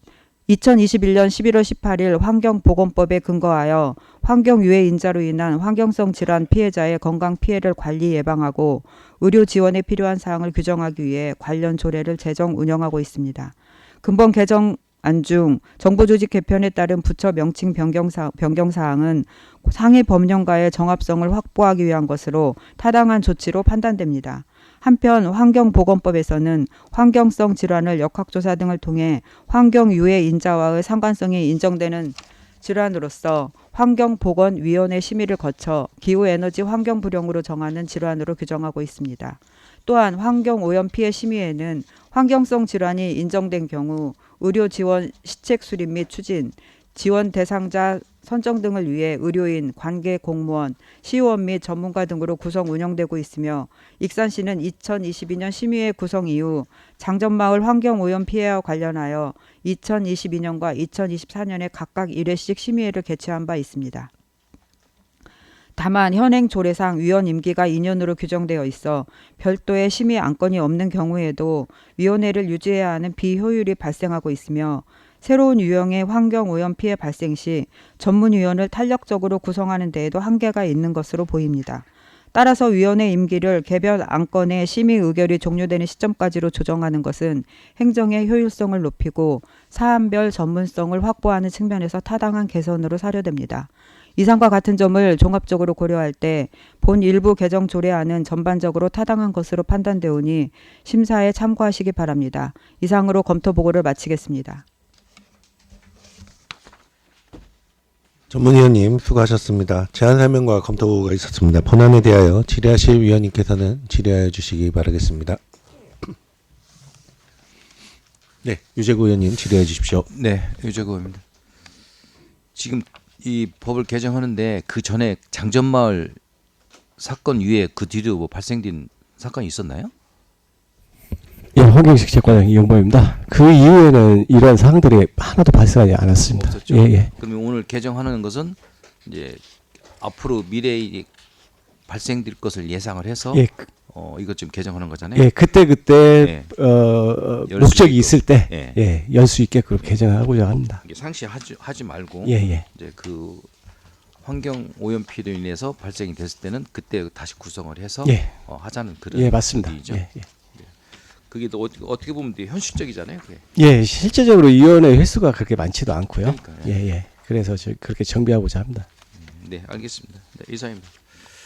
11월 18일 환경보건법에 근거하여 환경유해 인자로 인한 환경성 질환 피해자의 건강 피해를 관리 예방하고 의료 지원에 필요한 사항을 규정하기 위해 관련 조례를 제정 운영하고 있습니다. 근본 개정안 중 정부 조직 개편에 따른 부처 명칭 변경 사항은 상위 법령과의 정합성을 확보하기 위한 것으로 타당한 조치로 판단됩니다. 한편 환경보건법에서는 환경성 질환을 역학조사 등을 통해 환경유해 인자와의 상관성이 인정되는 질환으로서 환경보건위원회 심의를 거쳐 기후에너지 환경불용으로 정하는 질환으로 규정하고 있습니다. 또한 환경오염 피해 심의에는 환경성 질환이 인정된 경우 의료지원 시책 수립 및 추진, 지원 대상자 선정 등을 위해 의료인, 관계 공무원, 시의원 및 전문가 등으로 구성 운영되고 있으며 익산시는 2022년 심의회 구성 이후 장전마을 환경오염 피해와 관련하여 2022년과 2024년에 각각 1회씩 심의회를 개최한 바 있습니다. 다만 현행 조례상 위원 임기가 2년으로 규정되어 있어 별도의 심의 안건이 없는 경우에도 위원회를 유지해야 하는 비효율이 발생하고 있으며 새로운 유형의 환경오염 피해 발생 시 전문위원을 탄력적으로 구성하는 데에도 한계가 있는 것으로 보입니다. 따라서 위원회 임기를 개별 안건의 심의 의결이 종료되는 시점까지로 조정하는 것은 행정의 효율성을 높이고 사안별 전문성을 확보하는 측면에서 타당한 개선으로 사료됩니다. 이상과 같은 점을 종합적으로 고려할 때 본 일부 개정 조례안은 전반적으로 타당한 것으로 판단되오니 심사에 참고하시기 바랍니다. 이상으로 검토 보고를 마치겠습니다. 전문위원님 수고하셨습니다. 제안 설명과 검토 보고가 있었습니다. 본안에 대하여 질의하실 위원님께서는 질의하여 주시기 바라겠습니다. 네, 유재구 의원님 질의해 주십시오. 네, 유재구 의원입니다. 지금 이 법을 개정하는데 그 전에 장전마을 사건 이후에 그 뒤로 뭐 발생된 사건이 있었나요? 예, 환경식재과장 이용범입니다. 그 이후에는 이러한 사항들이 하나도 발생하지 않았습니다. 없었죠. 예, 예. 그러면 오늘 개정하는 것은 이제 앞으로 미래에 발생될 것을 예상을 해서 예, 이것 좀 개정하는 거잖아요. 예, 그때 열 목적이 수 있을 때 예. 예, 열 수 있게끔 개정하고자 합니다. 이게 상시하지 말고 예, 예. 이제 그 환경 오염 피해로 인해서 발생이 됐을 때는 그때 다시 구성을 해서 예. 하자는 그런 예, 맞습니다. 의지죠. 예, 예. 그게 또 어떻게 보면 되게 현실적이잖아요. 그게. 예, 실제적으로 위원회 횟수가 그렇게 많지도 않고요. 그러니까요. 예, 예. 그래서 그렇게 정비하고자 합니다. 네, 알겠습니다. 네, 이상입니다.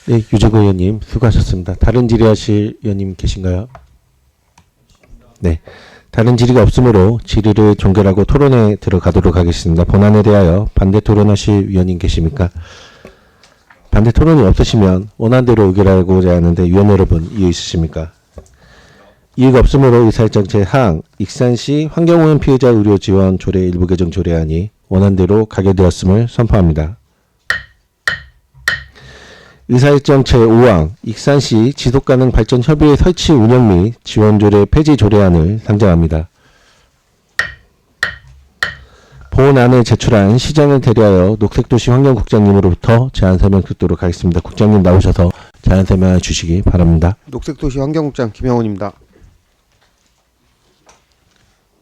네, 유재구 의원님 수고하셨습니다. 다른 질의하실 의원님 계신가요? 네, 다른 질의가 없으므로 질의를 종결하고 토론에 들어가도록 하겠습니다. 본안에 대하여 반대 토론하실 위원님 계십니까? 반대 토론이 없으시면 원안대로 의결하고자 하는데 위원 여러분 이의 있으십니까? 이의가 없으므로 의사일정 제1항 익산시 환경오염 피해자 의료 지원 조례 일부 개정 조례안이 원안대로 가결되었음을 선포합니다. 의사일정 제5항 익산시 지속가능 발전 협의회 설치 운영 및 지원 조례 폐지 조례안을 상정합니다. 본안을 제출한 시장을 대리하여 녹색도시 환경국장님으로부터 제안 설명 듣도록 하겠습니다. 국장님 나오셔서 제안 설명해 주시기 바랍니다. 녹색도시 환경국장 김영훈입니다.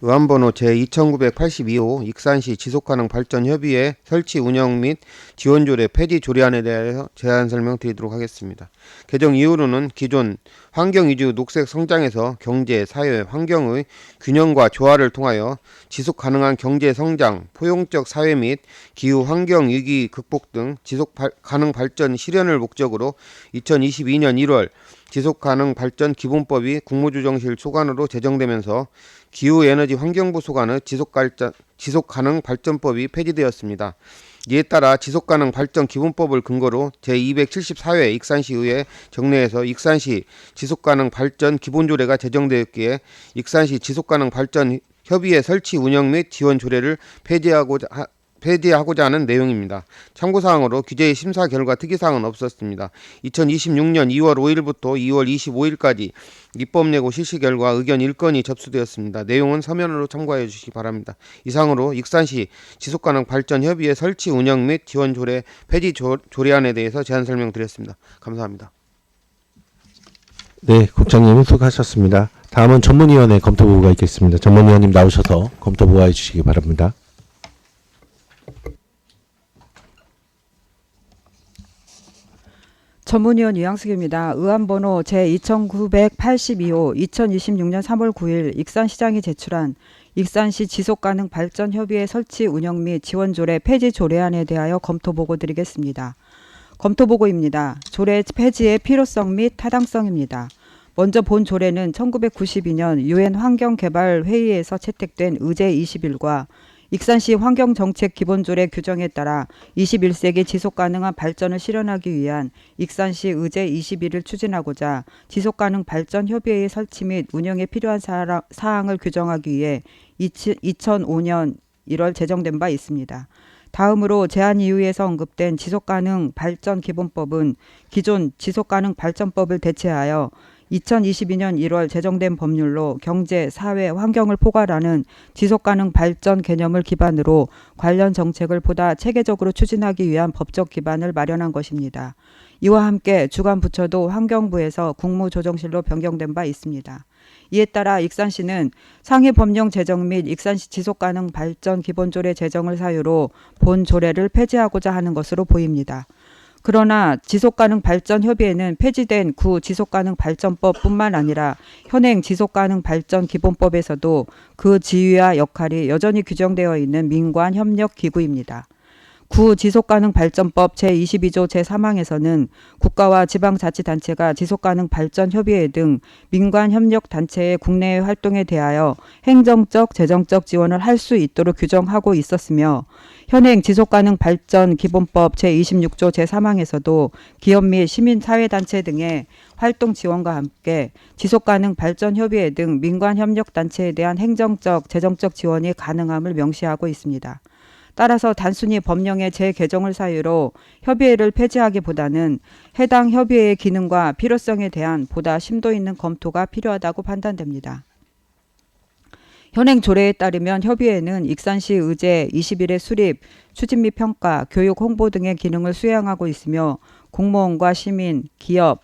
의안번호 제2982호 익산시 지속가능 발전협의회 설치 운영 및 지원조례 폐지 조례안에 대하여 제안 설명드리도록 하겠습니다. 개정 이후로는 기존 환경위주 녹색 성장에서 경제, 사회, 환경의 균형과 조화를 통하여 지속가능한 경제 성장, 포용적 사회 및 기후 환경 위기 극복 등 지속가능 발전 실현을 목적으로 2022년 1월 지속가능 발전 기본법이 국무조정실 소관으로 제정되면서 기후에너지 환경부 소관의 지속가능 발전법이 폐지되었습니다. 이에 따라 지속가능 발전 기본법을 근거로 제274회 익산시의회 정례에서 익산시 지속가능 발전 기본조례가 제정되었기에 익산시 지속가능 발전 협의회 설치 운영 및 지원 조례를 폐지하고자 하는 내용입니다. 참고사항으로 규제의 심사 결과 특이사항은 없었습니다. 2026년 2월 5일부터 2월 25일까지 입법예고 실시 결과 의견 1건이 접수되었습니다. 내용은 서면으로 참고해 주시기 바랍니다. 이상으로 익산시 지속가능 발전 협의회 설치 운영 및 지원 조례 폐지 조례안에 대해서 제안 설명드렸습니다. 감사합니다. 네, 국장님 수고하셨습니다. 다음은 전문위원회 검토보고가 있겠습니다. 전문위원님 나오셔서 검토보고해 주시기 바랍니다. 전문위원 이양숙입니다. 의안번호 제2982호 2026년 3월 9일 익산시장이 제출한 익산시 지속가능 발전 협의회 설치 운영 및 지원 조례 폐지 조례안에 대하여 검토보고 드리겠습니다. 검토보고입니다. 조례 폐지의 필요성 및 타당성입니다. 먼저 본 조례는 1992년 유엔 환경개발회의에서 채택된 의제 21과 익산시 환경정책기본조례 규정에 따라 21세기 지속가능한 발전을 실현하기 위한 익산시 의제 21을 추진하고자 지속가능 발전 협의회의 설치 및 운영에 필요한 사항을 규정하기 위해 2005년 1월 제정된 바 있습니다. 다음으로 제안 이유에서 언급된 지속가능 발전 기본법은 기존 지속가능 발전법을 대체하여 2022년 1월 제정된 법률로 경제, 사회, 환경을 포괄하는 지속가능 발전 개념을 기반으로 관련 정책을 보다 체계적으로 추진하기 위한 법적 기반을 마련한 것입니다. 이와 함께 주관 부처도 환경부에서 국무조정실로 변경된 바 있습니다. 이에 따라 익산시는 상위 법령 제정 및 익산시 지속가능 발전 기본조례 제정을 사유로 본 조례를 폐지하고자 하는 것으로 보입니다. 그러나 지속가능 발전 협의회는 폐지된 구 지속가능 발전법뿐만 아니라 현행 지속가능 발전 기본법에서도 그 지위와 역할이 여전히 규정되어 있는 민관 협력 기구입니다. 구 지속가능 발전법 제22조 제3항에서는 국가와 지방자치단체가 지속가능 발전 협의회 등 민관 협력 단체의 국내외 활동에 대하여 행정적, 재정적 지원을 할 수 있도록 규정하고 있었으며 현행 지속가능 발전 기본법 제26조 제3항에서도 기업 및 시민사회단체 등의 활동 지원과 함께 지속가능 발전 협의회 등 민관 협력 단체에 대한 행정적, 재정적 지원이 가능함을 명시하고 있습니다. 따라서 단순히 법령의 재개정을 사유로 협의회를 폐지하기보다는 해당 협의회의 기능과 필요성에 대한 보다 심도 있는 검토가 필요하다고 판단됩니다. 현행 조례에 따르면 협의회는 익산시 의제 21의 수립, 추진 및 평가, 교육, 홍보 등의 기능을 수행하고 있으며 공무원과 시민, 기업,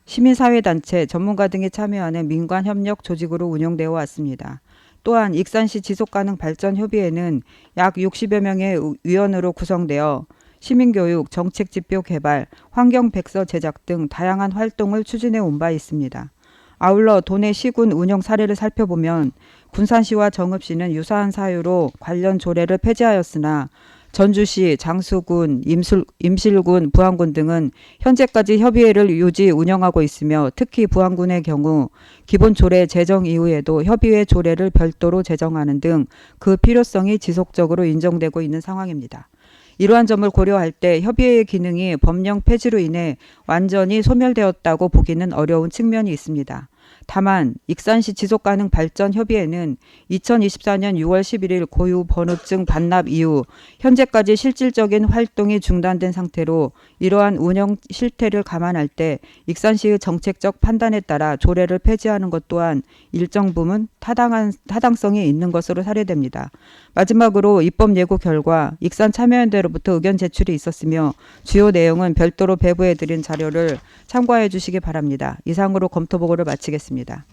시민사회단체, 전문가 등이 참여하는 민관협력 조직으로 운영되어 왔습니다. 또한 익산시 지속가능 발전 협의회는 약 60여 명의 위원으로 구성되어 시민교육, 정책지표 개발, 환경백서 제작 등 다양한 활동을 추진해 온 바 있습니다. 아울러 도내 시군 운영 사례를 살펴보면 군산시와 정읍시는 유사한 사유로 관련 조례를 폐지하였으나 전주시, 장수군, 임실군, 부안군 등은 현재까지 협의회를 유지 운영하고 있으며 특히 부안군의 경우 기본 조례 제정 이후에도 협의회 조례를 별도로 제정하는 등 그 필요성이 지속적으로 인정되고 있는 상황입니다. 이러한 점을 고려할 때 협의회의 기능이 법령 폐지로 인해 완전히 소멸되었다고 보기는 어려운 측면이 있습니다. 다만 익산시 지속가능 발전 협의회는 2024년 6월 11일 고유 번호증 반납 이후 현재까지 실질적인 활동이 중단된 상태로 이러한 운영 실태를 감안할 때 익산시의 정책적 판단에 따라 조례를 폐지하는 것 또한 일정 부분 타당성이 있는 것으로 사례됩니다. 마지막으로 입법 예고 결과 익산 참여연대로부터 의견 제출이 있었으며 주요 내용은 별도로 배부해드린 자료를 참고해 주시기 바랍니다. 이상으로 검토보고를 마치겠습니다.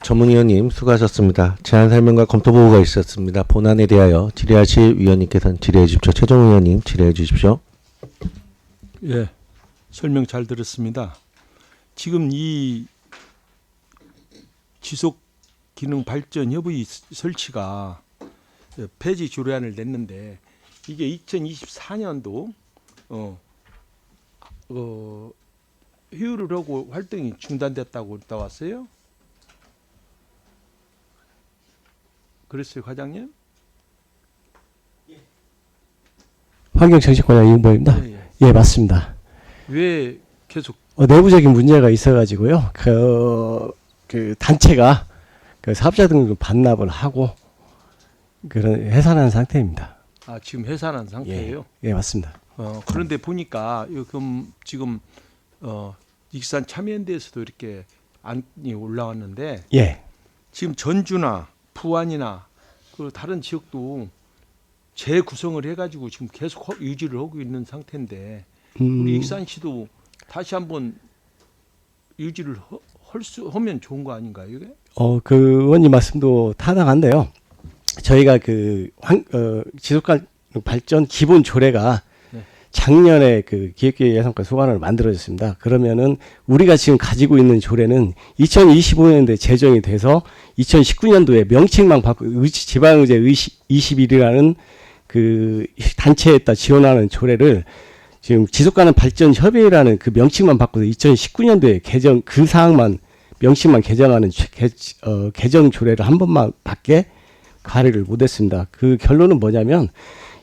전문위원님 수고하셨습니다. 제안 설명과 검토보고가 있었습니다. 본안에 대하여 질의하실 위원님께서는 질의해 주십시오. 최종 위원님 질의해 주십시오. 예, 설명 잘 들었습니다. 지금 이 지속 기능 발전 협의 설치가 폐지 조례안을 냈는데 이게 2024년도 휴일을 하고 활동이 중단됐다고 나왔어요? 그랬어요, 과장님? 환경정책과장 이응보입니다. 예, 맞습니다. 왜 계속 내부적인 문제가 있어가지고요. 그 단체가 그 사업자 등록을 반납을 하고 그런 해산한 상태입니다. 아, 지금 해산한 상태예요? 예, 맞습니다. 그런데 보니까 지금 익산 참여연대에서도 이렇게 안이 올라왔는데 예. 지금 전주나 부안이나 그 다른 지역도 재구성을 해가지고 지금 계속 유지를 하고 있는 상태인데 우리 익산시도 다시 한번 유지를 하면 좋은 거 아닌가요, 이게? 그 의원님 말씀도 타당한데요. 저희가 지속가능 발전 기본 조례가 네. 작년에 그 기획계획 예산과 소관을 만들어졌습니다. 그러면은 우리가 지금 가지고 있는 조례는 2025년도에 제정이 돼서 2019년도에 명칭만 바꾸고 지방의제 21이라는 그 단체에다 지원하는 조례를 지금 지속가능 발전 협의회라는 그 명칭만 바꿔서 2019년도에 개정 그 사항만 명칭만 개정하는 개정 조례를 한 번만 밖에 가리를 못했습니다. 그 결론은 뭐냐면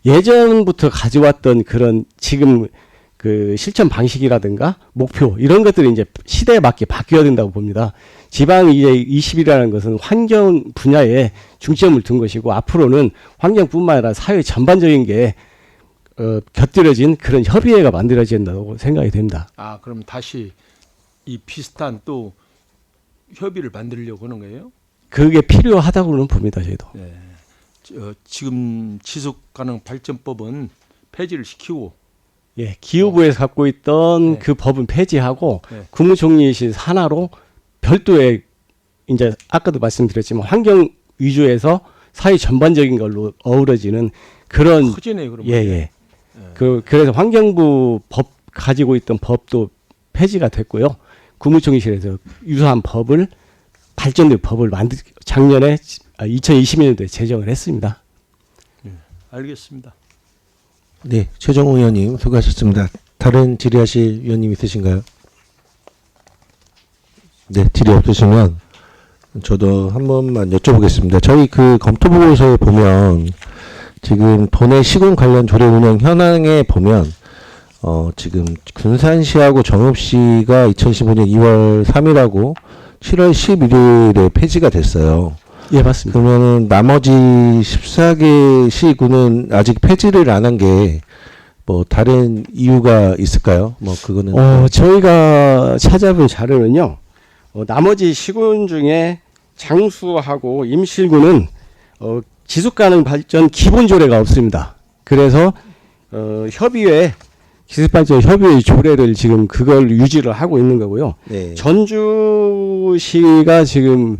예전부터 가져왔던 그런 지금 그 실천 방식이라든가 목표 이런 것들이 이제 시대에 맞게 바뀌어야 된다고 봅니다. 지방 이제 20이라는 것은 환경 분야에 중점을 둔 것이고 앞으로는 환경뿐만 아니라 사회 전반적인 게 곁들여진 그런 협의회가 만들어진다고 생각이 됩니다. 아, 그럼 다시 이 비슷한 또 협의를 만들려고 하는 거예요? 그게 필요하다고는 봅니다, 저희도. 네. 지금 지속가능 발전법은 폐지를 시키고 예, 기후부에서 갖고 있던 네. 그 법은 폐지하고 네. 국무총리실 산하로 별도의 이제 아까도 말씀드렸지만 환경 위주에서 사회 전반적인 걸로 어우러지는 그런 커지네요, 그러면. 예. 그래서 환경부 법 가지고 있던 법도 폐지가 됐고요. 국무총리실에서 유사한 법을 발전된 법을 작년에 2020년도에 제정을 했습니다. 알겠습니다. 네, 최정우 의원님 수고하셨습니다. 다른 질의하실 위원님 있으신가요? 네, 질의 없으시면 저도 한 번만 여쭤보겠습니다. 저희 그 검토 보고서에 보면 지금 도내 시군 관련 조례 운영 현황에 보면 지금 군산시하고 정읍시가 2015년 2월 3일하고 7월 11일에 폐지가 됐어요. 예, 맞습니다. 그러면은 나머지 14개 시군은 아직 폐지를 안 한 게 뭐 다른 이유가 있을까요? 뭐 그거는 저희가 찾아본 자료는요. 나머지 시군 중에 장수하고 임실군은 지속가능 발전 기본 조례가 없습니다. 그래서 협의회 기술발전 협의회 조례를 지금 그걸 유지를 하고 있는 거고요. 네. 전주시가 지금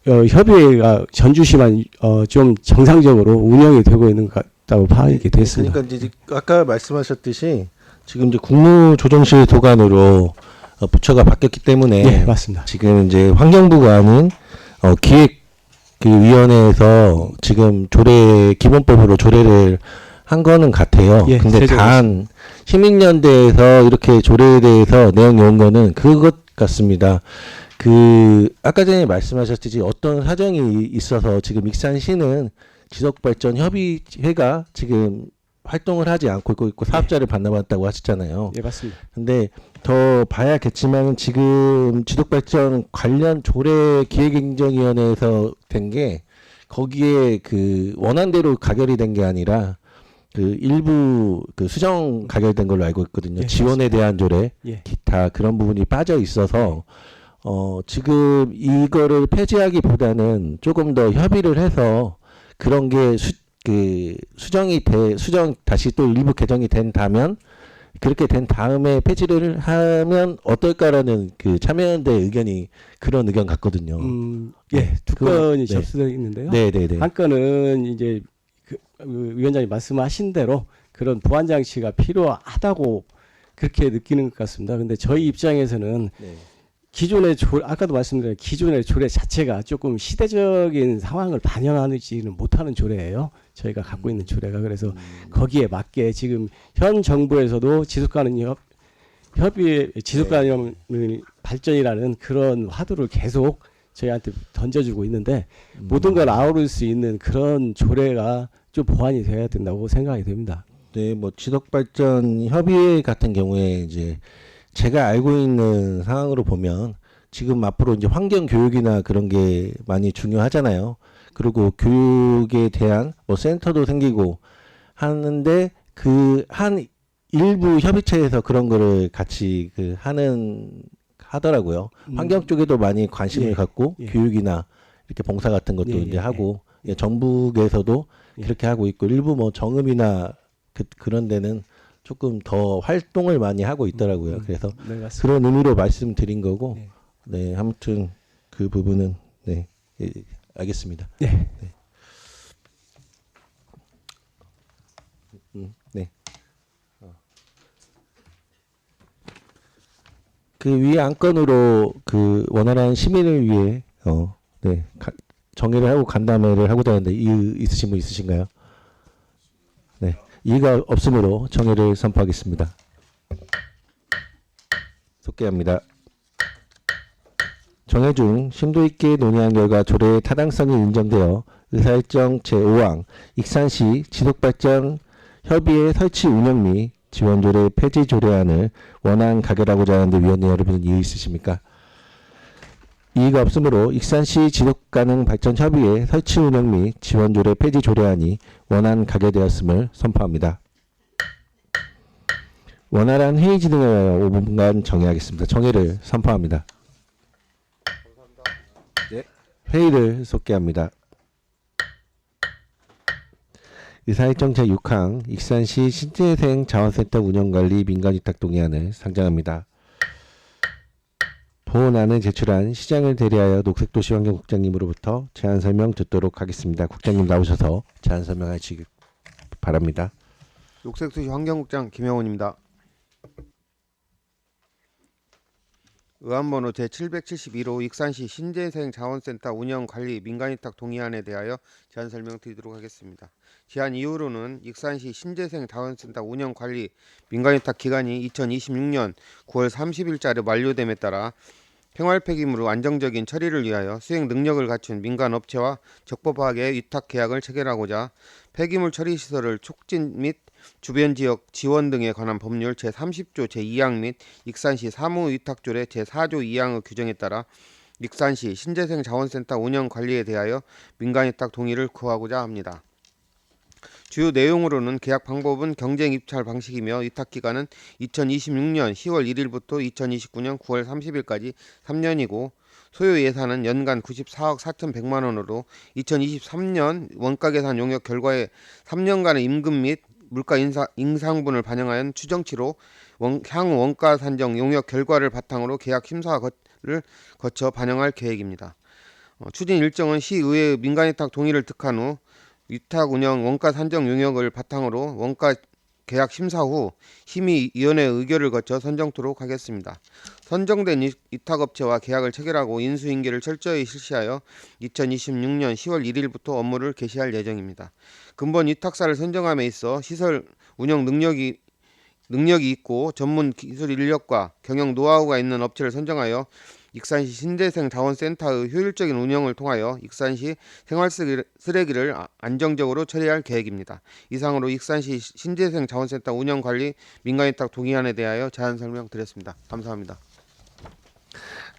협의회가 전주시만 좀 정상적으로 운영이 되고 있는 것 같다고 파악이 됐습니다. 그러니까 이제 아까 말씀하셨듯이 지금 이제 국무조정실 도관으로 부처가 바뀌었기 때문에 네, 맞습니다. 지금 이제 환경부가 하는 기획 그 위원회에서 지금 조례 기본법으로 조례를 한 거는 같아요. 예, 근데 단 시민연대에서 이렇게 조례에 대해서 내용이 온 거는 그것 같습니다. 그 아까 전에 말씀하셨듯이 어떤 사정이 있어서 지금 익산시는 지속발전 협의회가 지금 활동을 하지 않고 있고 사업자를 반납했다고 하셨잖아요. 예, 맞습니다. 근데 더 봐야겠지만 지금 지속발전 관련 조례 기획행정위원회에서 된 게 거기에 그 원안대로 가결이 된 게 아니라 그 일부 그 수정 가결된 걸로 알고 있거든요. 예, 지원에 대한 조례, 예. 기타 그런 부분이 빠져 있어서 지금 이거를 폐지하기보다는 조금 더 협의를 해서 그런 게 수정 다시 또 일부 개정이 된다면 그렇게 된 다음에 폐지를 하면 어떨까라는 그 참여연대 의견이 그런 의견 같거든요. 예, 두 건이 네. 접수되어 있는데요. 네네네. 한 건은 이제 그 위원장님 말씀하신 대로 그런 보안 장치가 필요하다고 그렇게 느끼는 것 같습니다. 근데 저희 입장에서는 네. 기존의 아까도 말씀드린 기존의 조례 자체가 조금 시대적인 상황을 반영하지는 못하는 조례예요. 저희가 갖고 있는 조례가. 그래서 거기에 맞게 지금 현 정부에서도 지속가능 지속가능 발전이라는 그런 화두를 계속 저희한테 던져주고 있는데 모든 걸 아우를 수 있는 그런 조례가 좀 보완이 돼야 된다고 생각이 됩니다. 네, 뭐 지속발전 협의회 같은 경우에 이제 제가 알고 있는 상황으로 보면 지금 앞으로 이제 환경 교육이나 그런 게 많이 중요하잖아요. 그리고 교육에 대한 뭐 센터도 생기고 하는데 그 한 일부 협의체에서 그런 거를 같이 그 하더라고요. 환경 쪽에도 많이 관심을 예, 갖고 예. 교육이나 이렇게 봉사 같은 것도 예, 이제 예, 하고 예, 정부에서도 예. 그렇게 하고 있고 일부 뭐 정읍이나 그런 데는 조금 더 활동을 많이 하고 있더라고요. 그래서 네, 맞습니다. 그런 의미로 말씀드린 거고 네. 네, 아무튼 그 부분은 네, 예, 알겠습니다. 네. 네. 네. 그 위에 안건으로 그 원활한 시민을 위해 네, 정의를 하고 간담회를 하고자 하는데 이의 있으신 분 있으신가요? 네, 이의가 없으므로 정의를 선포하겠습니다. 속개합니다. 정회 중 심도 있게 논의한 결과 조례의 타당성이 인정되어 의사일정 제5항 익산시 지속발전 협의회 설치 운영 및 지원조례 폐지 조례안을 원안 가결하고자 하는데 위원회 여러분 이의 있으십니까? 이의가 없으므로 익산시 지속가능 발전 협의회 설치 운영 및 지원조례 폐지 조례안이 원안 가결되었음을 선포합니다. 원활한 회의 진행을 위하여 5분간 정회하겠습니다. 정회를 선포합니다. 네. 회의를 속개합니다. 의사일정 제6항 익산시 신재생 자원센터 운영관리 민간위탁 동의안을 상정합니다. 본안을 제출한 시장을 대리하여 녹색도시환경국장님으로부터 제안 설명 듣도록 하겠습니다. 국장님 나오셔서 제안 설명하시기 바랍니다. 녹색도시 환경국장 김영훈입니다. 의안번호 제771호 익산시 신재생 자원센터 운영관리 민간위탁 동의안에 대하여 제안 설명드리도록 하겠습니다. 제안 이유로는 익산시 신재생 자원센터 운영관리 민간위탁 기간이 2026년 9월 30일자로 만료됨에 따라 생활 폐기물의 안정적인 처리를 위하여 수행 능력을 갖춘 민간업체와 적법하게 위탁 계약을 체결하고자 폐기물 처리 시설을 촉진 및 주변 지역 지원 등에 관한 법률 제30조 제2항 및 익산시 사무위탁조례 제4조 2항의 규정에 따라 익산시 신재생 자원센터 운영 관리에 대하여 민간위탁 동의를 구하고자 합니다. 주요 내용으로는 계약 방법은 경쟁 입찰 방식이며 위탁 기간은 2026년 10월 1일부터 2029년 9월 30일까지 3년이고 소요 예산은 연간 94억 4,100만 원으로 2023년 원가 계산 용역 결과에 3년간의 임금 및 물가 인상분을 반영하여 추정치로 향후 원가 산정 용역 결과를 바탕으로 계약 심사를 거쳐 반영할 계획입니다. 추진 일정은 시의회의 민간위탁 동의를 득한 후 위탁 운영 원가 산정 용역을 바탕으로 원가 계약 심사 후 심의위원회의 의결을 거쳐 선정토록 하겠습니다. 선정된 위탁업체와 계약을 체결하고 인수인계를 철저히 실시하여 2026년 10월 1일부터 업무를 개시할 예정입니다. 근본 위탁사를 선정함에 있어 시설 운영 능력이 있고 전문 기술 인력과 경영 노하우가 있는 업체를 선정하여 익산시 신재생 자원센터의 효율적인 운영을 통하여 익산시 생활 쓰레기를 안정적으로 처리할 계획입니다. 이상으로 익산시 신재생 자원센터 운영관리 민간위탁 동의안에 대하여 제안 설명드렸습니다. 감사합니다.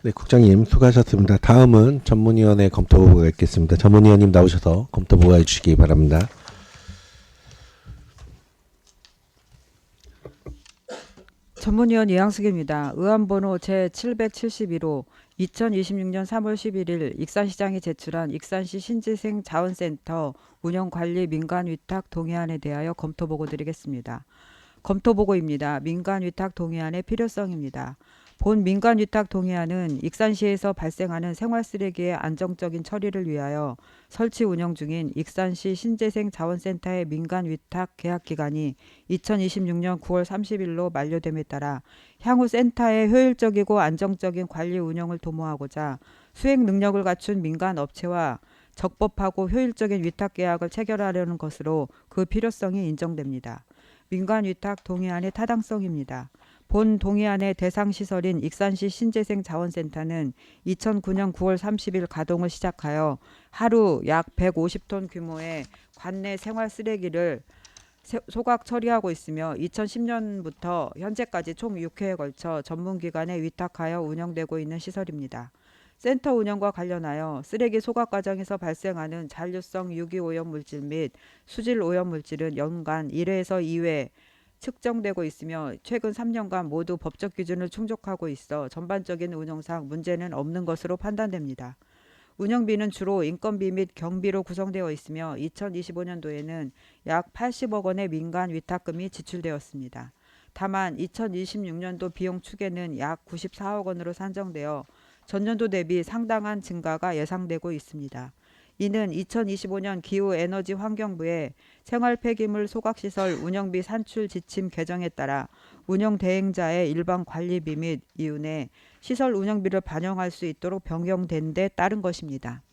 네, 국장님 수고하셨습니다. 다음은 전문위원회 검토보고가 있겠습니다. 전문위원님 나오셔서 검토보고해 주시기 바랍니다. 전문위원 이양숙입니다. 의안번호 제771호 2026년 3월 11일 익산시장이 제출한 익산시 신재생 자원센터 운영관리 민간위탁 동의안에 대하여 검토보고 드리겠습니다. 검토보고입니다. 민간위탁 동의안의 필요성입니다. 본 민간위탁 동의안은 익산시에서 발생하는 생활쓰레기의 안정적인 처리를 위하여 설치 운영 중인 익산시 신재생 자원센터의 민간위탁 계약기간이 2026년 9월 30일로 만료됨에 따라 향후 센터의 효율적이고 안정적인 관리 운영을 도모하고자 수행 능력을 갖춘 민간업체와 적법하고 효율적인 위탁계약을 체결하려는 것으로 그 필요성이 인정됩니다. 민간위탁 동의안의 타당성입니다. 본 동의안의 대상 시설인 익산시 신재생 자원센터는 2009년 9월 30일 가동을 시작하여 하루 약 150톤 규모의 관내 생활 쓰레기를 소각 처리하고 있으며 2010년부터 현재까지 총 6회에 걸쳐 전문기관에 위탁하여 운영되고 있는 시설입니다. 센터 운영과 관련하여 쓰레기 소각 과정에서 발생하는 잔류성 유기오염 물질 및 수질 오염 물질은 연간 1회에서 2회 측정되고 있으며 최근 3년간 모두 법적 기준을 충족하고 있어 전반적인 운영상 문제는 없는 것으로 판단됩니다. 운영비는 주로 인건비 및 경비로 구성되어 있으며 2025년도에는 약 80억 원의 민간 위탁금이 지출되었습니다. 다만 2026년도 비용 추계는 약 94억 원으로 산정되어 전년도 대비 상당한 증가가 예상되고 있습니다. 이는 2025년 기후에너지환경부의 생활폐기물 소각시설 운영비 산출 지침 개정에 따라 운영 대행자의 일반 관리비 및 이윤에 시설 운영비를 반영할 수 있도록 변경된 데 따른 것입니다.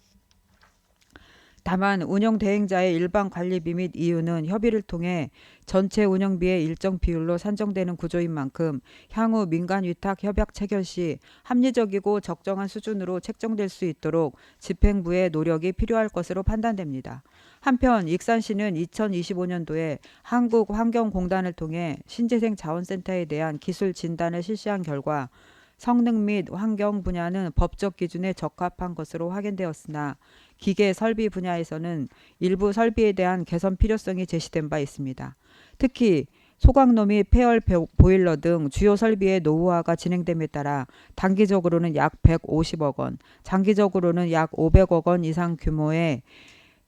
다만 운영 대행자의 일반 관리비 및 이윤은 협의를 통해 전체 운영비의 일정 비율로 산정되는 구조인 만큼 향후 민간 위탁 협약 체결 시 합리적이고 적정한 수준으로 책정될 수 있도록 집행부의 노력이 필요할 것으로 판단됩니다. 한편 익산시는 2025년도에 한국환경공단을 통해 신재생 자원센터에 대한 기술 진단을 실시한 결과 성능 및 환경 분야는 법적 기준에 적합한 것으로 확인되었으나 기계 설비 분야에서는 일부 설비에 대한 개선 필요성이 제시된 바 있습니다. 특히 소각로 및 폐열 보일러 등 주요 설비의 노후화가 진행됨에 따라 단기적으로는 약 150억 원, 장기적으로는 약 500억 원 이상 규모의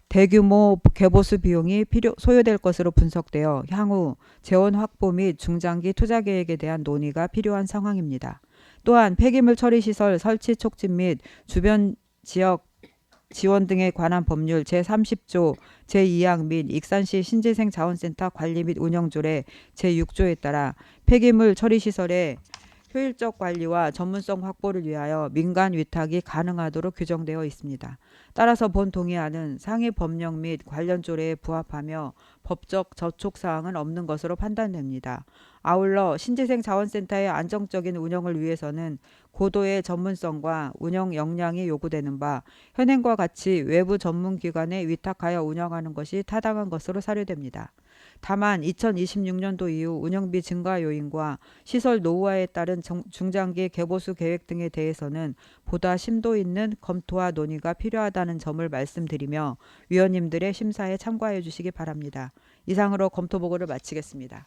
대규모 개보수 비용이 소요될 것으로 분석되어 향후 재원 확보 및 중장기 투자 계획에 대한 논의가 필요한 상황입니다. 또한 폐기물 처리 시설 설치 촉진 및 주변 지역 지원 등에 관한 법률 제30조 제2항 및 익산시 신재생 자원센터 관리 및 운영조례 제6조에 따라 폐기물 처리 시설의 효율적 관리와 전문성 확보를 위하여 민간 위탁이 가능하도록 규정되어 있습니다. 따라서 본 동의안은 상위 법령 및 관련 조례에 부합하며 법적 저촉사항은 없는 것으로 판단됩니다. 아울러 신재생 자원센터의 안정적인 운영을 위해서는 고도의 전문성과 운영 역량이 요구되는 바 현행과 같이 외부 전문기관에 위탁하여 운영하는 것이 타당한 것으로 사료됩니다. 다만 2026년도 이후 운영비 증가 요인과 시설 노후화에 따른 중장기 개보수 계획 등에 대해서는 보다 심도 있는 검토와 논의가 필요하다는 점을 말씀드리며 위원님들의 심사에 참고해 주시기 바랍니다. 이상으로 검토 보고를 마치겠습니다.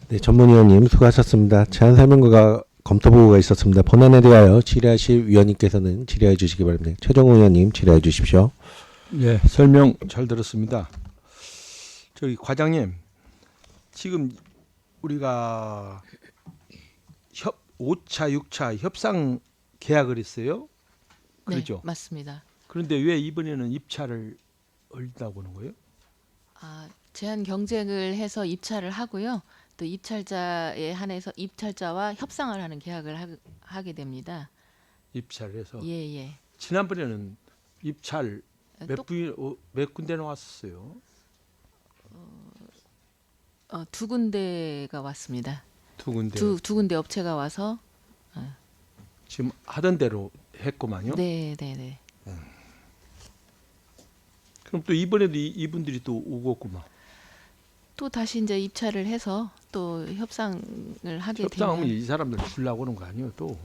네, 전문위원님 수고하셨습니다. 제안 설명과 검토 보고가 있었습니다. 본안에 대하여 질의하실 위원님께서는 질의해 주시기 바랍니다. 최종호 의원님 질의해 주십시오. 네, 설명 잘 들었습니다. 저기 과장님, 지금 우리가 5차, 6차 협상 계약을 했어요? 그렇죠? 네, 맞습니다. 그런데 왜 이번에는 입찰을 올린다고 하는 거예요? 제한 경쟁을 해서 입찰을 하고요. 또 입찰자에 한해서 입찰자와 협상을 하는 계약을 하게 됩니다. 입찰해서. 예. 지난번에는 입찰 몇 군데 나왔었어요? 두 군데가 왔습니다. 두 군데. 두 군데 업체가 와서 지금 하던 대로 했구만요. 네. 그럼 또 이번에도 이분들이 또 오겠구만. 또 다시 이제 입찰을 해서 또 협상을 하게 되면 협상하면 이 사람들 주려고 하는 거 아니에요 또?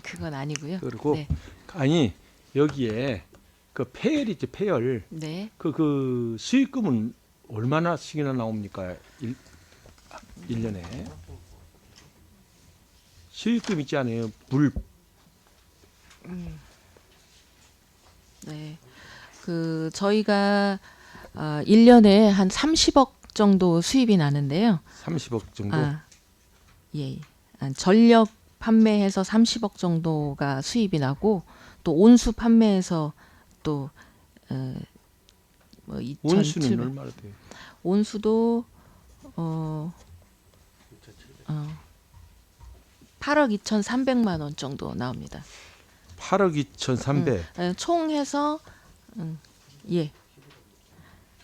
그건 아니고요. 그리고 네. 아니 여기에 그 폐열 있죠, 폐열. 네. 그 수익금은 얼마나씩이나 나옵니까? 1년에 수익금 있지 않아요? 물. 네. 저희가 1년에 한 30억 정도 수입이 나는데요. 30억 정도? 예. 전력 판매해서 30억 정도가 수입이 나고 또 온수 판매해서 또 온수는 얼마나 돼요? 온수도 8억 2,300만 원 정도 나옵니다. 8억 2,300. 총 해서